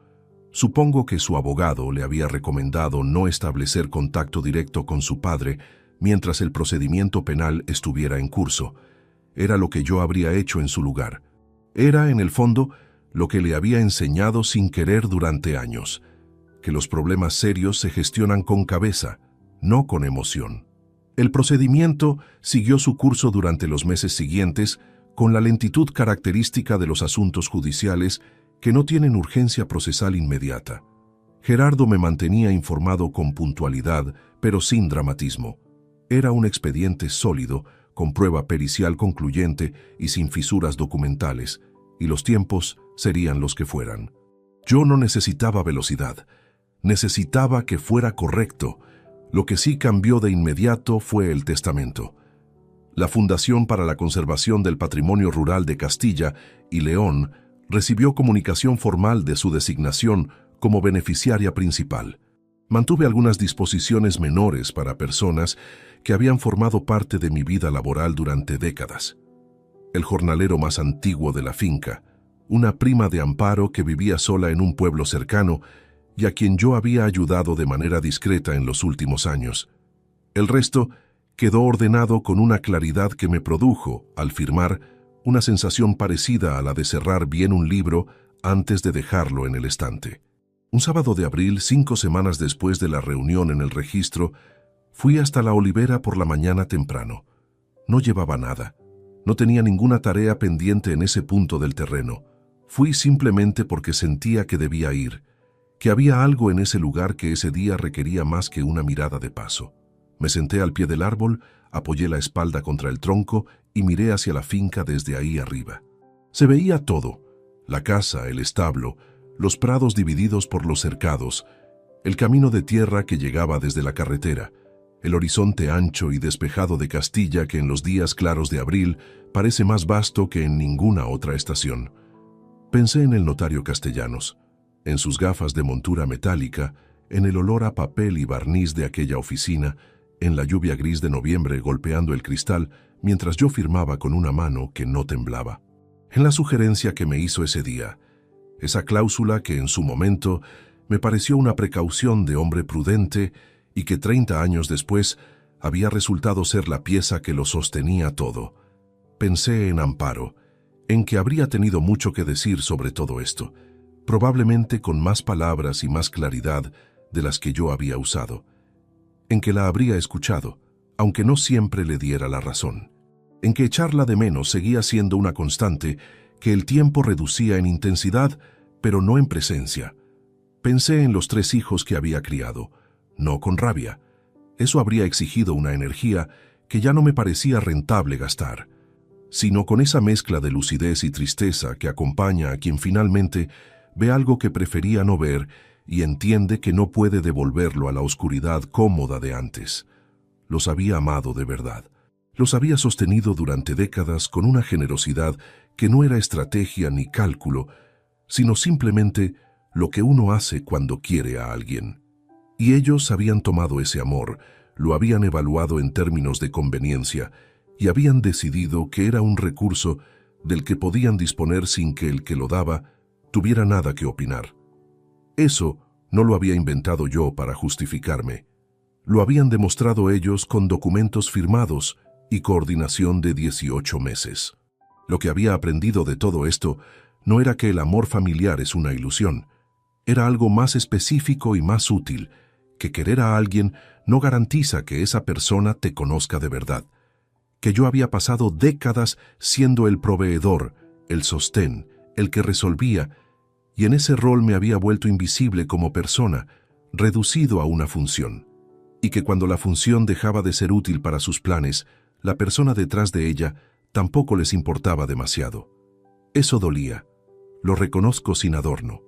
Supongo que su abogado le había recomendado no establecer contacto directo con su padre mientras el procedimiento penal estuviera en curso. Era lo que yo habría hecho en su lugar. Era, en el fondo, lo que le había enseñado sin querer durante años, que los problemas serios se gestionan con cabeza, no con emoción. El procedimiento siguió su curso durante los meses siguientes con la lentitud característica de los asuntos judiciales que no tienen urgencia procesal inmediata. Gerardo me mantenía informado con puntualidad, pero sin dramatismo. Era un expediente sólido, con prueba pericial concluyente y sin fisuras documentales, y los tiempos serían los que fueran. Yo no necesitaba velocidad, necesitaba que fuera correcto. Lo que sí cambió de inmediato fue el testamento. La Fundación para la Conservación del Patrimonio Rural de Castilla y León recibió comunicación formal de su designación como beneficiaria principal. Mantuve algunas disposiciones menores para personas que habían formado parte de mi vida laboral durante décadas. El jornalero más antiguo de la finca, una prima de Amparo que vivía sola en un pueblo cercano y a quien yo había ayudado de manera discreta en los últimos años. El resto quedó ordenado con una claridad que me produjo, al firmar, una sensación parecida a la de cerrar bien un libro antes de dejarlo en el estante. Un sábado de abril, 5 semanas después de la reunión en el registro, Fui hasta la olivera por la mañana temprano. No llevaba nada. No tenía ninguna tarea pendiente en ese punto del terreno. Fui simplemente porque sentía que debía ir, que había algo en ese lugar que ese día requería más que una mirada de paso. Me senté al pie del árbol, apoyé la espalda contra el tronco y miré hacia la finca desde ahí arriba. Se veía todo: la casa, el establo, los prados divididos por los cercados, el camino de tierra que llegaba desde la carretera, el horizonte ancho y despejado de Castilla que en los días claros de abril parece más vasto que en ninguna otra estación. Pensé en el notario Castellanos, en sus gafas de montura metálica, en el olor a papel y barniz de aquella oficina, en la lluvia gris de noviembre golpeando el cristal mientras yo firmaba con una mano que no temblaba. En la sugerencia que me hizo ese día, esa cláusula que en su momento me pareció una precaución de hombre prudente y que 30 años después había resultado ser la pieza que lo sostenía todo. Pensé en Amparo, en que habría tenido mucho que decir sobre todo esto, probablemente con más palabras y más claridad de las que yo había usado, en que la habría escuchado, aunque no siempre le diera la razón, en que echarla de menos seguía siendo una constante que el tiempo reducía en intensidad, pero no en presencia. Pensé en los 3 hijos que había criado, no con rabia. Eso habría exigido una energía que ya no me parecía rentable gastar, sino con esa mezcla de lucidez y tristeza que acompaña a quien finalmente ve algo que prefería no ver y entiende que no puede devolverlo a la oscuridad cómoda de antes. Los había amado de verdad. Los había sostenido durante décadas con una generosidad que no era estrategia ni cálculo, sino simplemente lo que uno hace cuando quiere a alguien. Y ellos habían tomado ese amor, lo habían evaluado en términos de conveniencia y habían decidido que era un recurso del que podían disponer sin que el que lo daba tuviera nada que opinar. Eso no lo había inventado yo para justificarme. Lo habían demostrado ellos con documentos firmados y coordinación de 18 meses. Lo que había aprendido de todo esto no era que el amor familiar es una ilusión. Era algo más específico y más útil, que querer a alguien no garantiza que esa persona te conozca de verdad. Que yo había pasado décadas siendo el proveedor, el sostén, el que resolvía, y en ese rol me había vuelto invisible como persona, reducido a una función. Y que cuando la función dejaba de ser útil para sus planes, la persona detrás de ella tampoco les importaba demasiado. Eso dolía. Lo reconozco sin adorno.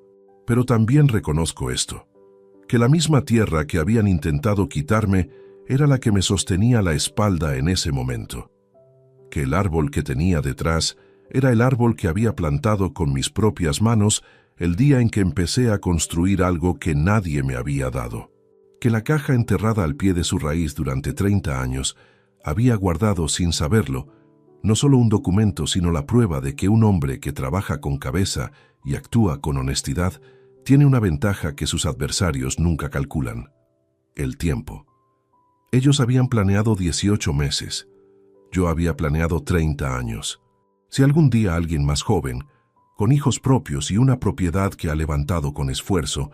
Pero también reconozco esto, que la misma tierra que habían intentado quitarme era la que me sostenía la espalda en ese momento. Que el árbol que tenía detrás era el árbol que había plantado con mis propias manos el día en que empecé a construir algo que nadie me había dado. Que la caja enterrada al pie de su raíz durante 30 años había guardado sin saberlo no solo un documento, sino la prueba de que un hombre que trabaja con cabeza y actúa con honestidad tiene una ventaja que sus adversarios nunca calculan: el tiempo. Ellos habían planeado 18 meses. Yo había planeado 30 años. Si algún día alguien más joven, con hijos propios y una propiedad que ha levantado con esfuerzo,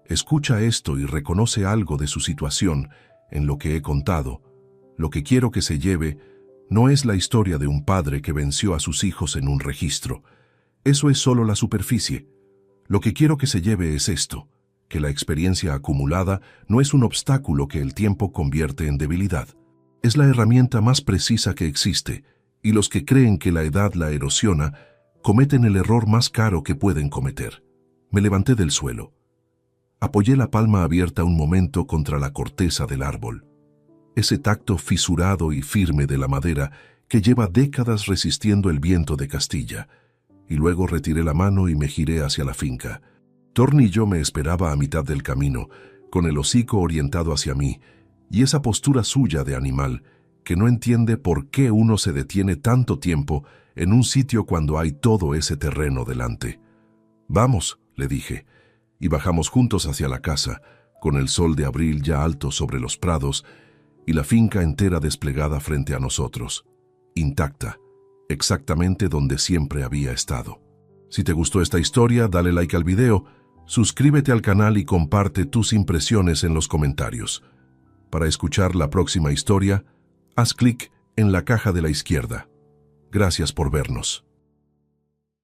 escucha esto y reconoce algo de su situación en lo que he contado, lo que quiero que se lleve no es la historia de un padre que venció a sus hijos en un registro. Eso es solo la superficie. Lo que quiero que se lleve es esto, que la experiencia acumulada no es un obstáculo que el tiempo convierte en debilidad. Es la herramienta más precisa que existe, y los que creen que la edad la erosiona cometen el error más caro que pueden cometer. Me levanté del suelo. Apoyé la palma abierta un momento contra la corteza del árbol. Ese tacto fisurado y firme de la madera que lleva décadas resistiendo el viento de Castilla. Y luego retiré la mano y me giré hacia la finca. Tornillo me esperaba a mitad del camino, con el hocico orientado hacia mí, y esa postura suya de animal, que no entiende por qué uno se detiene tanto tiempo en un sitio cuando hay todo ese terreno delante. «Vamos», le dije, y bajamos juntos hacia la casa, con el sol de abril ya alto sobre los prados y la finca entera desplegada frente a nosotros, intacta, exactamente donde siempre había estado. Si te gustó esta historia, dale like al video, suscríbete al canal y comparte tus impresiones en los comentarios. Para escuchar la próxima historia, haz clic en la caja de la izquierda. Gracias por vernos.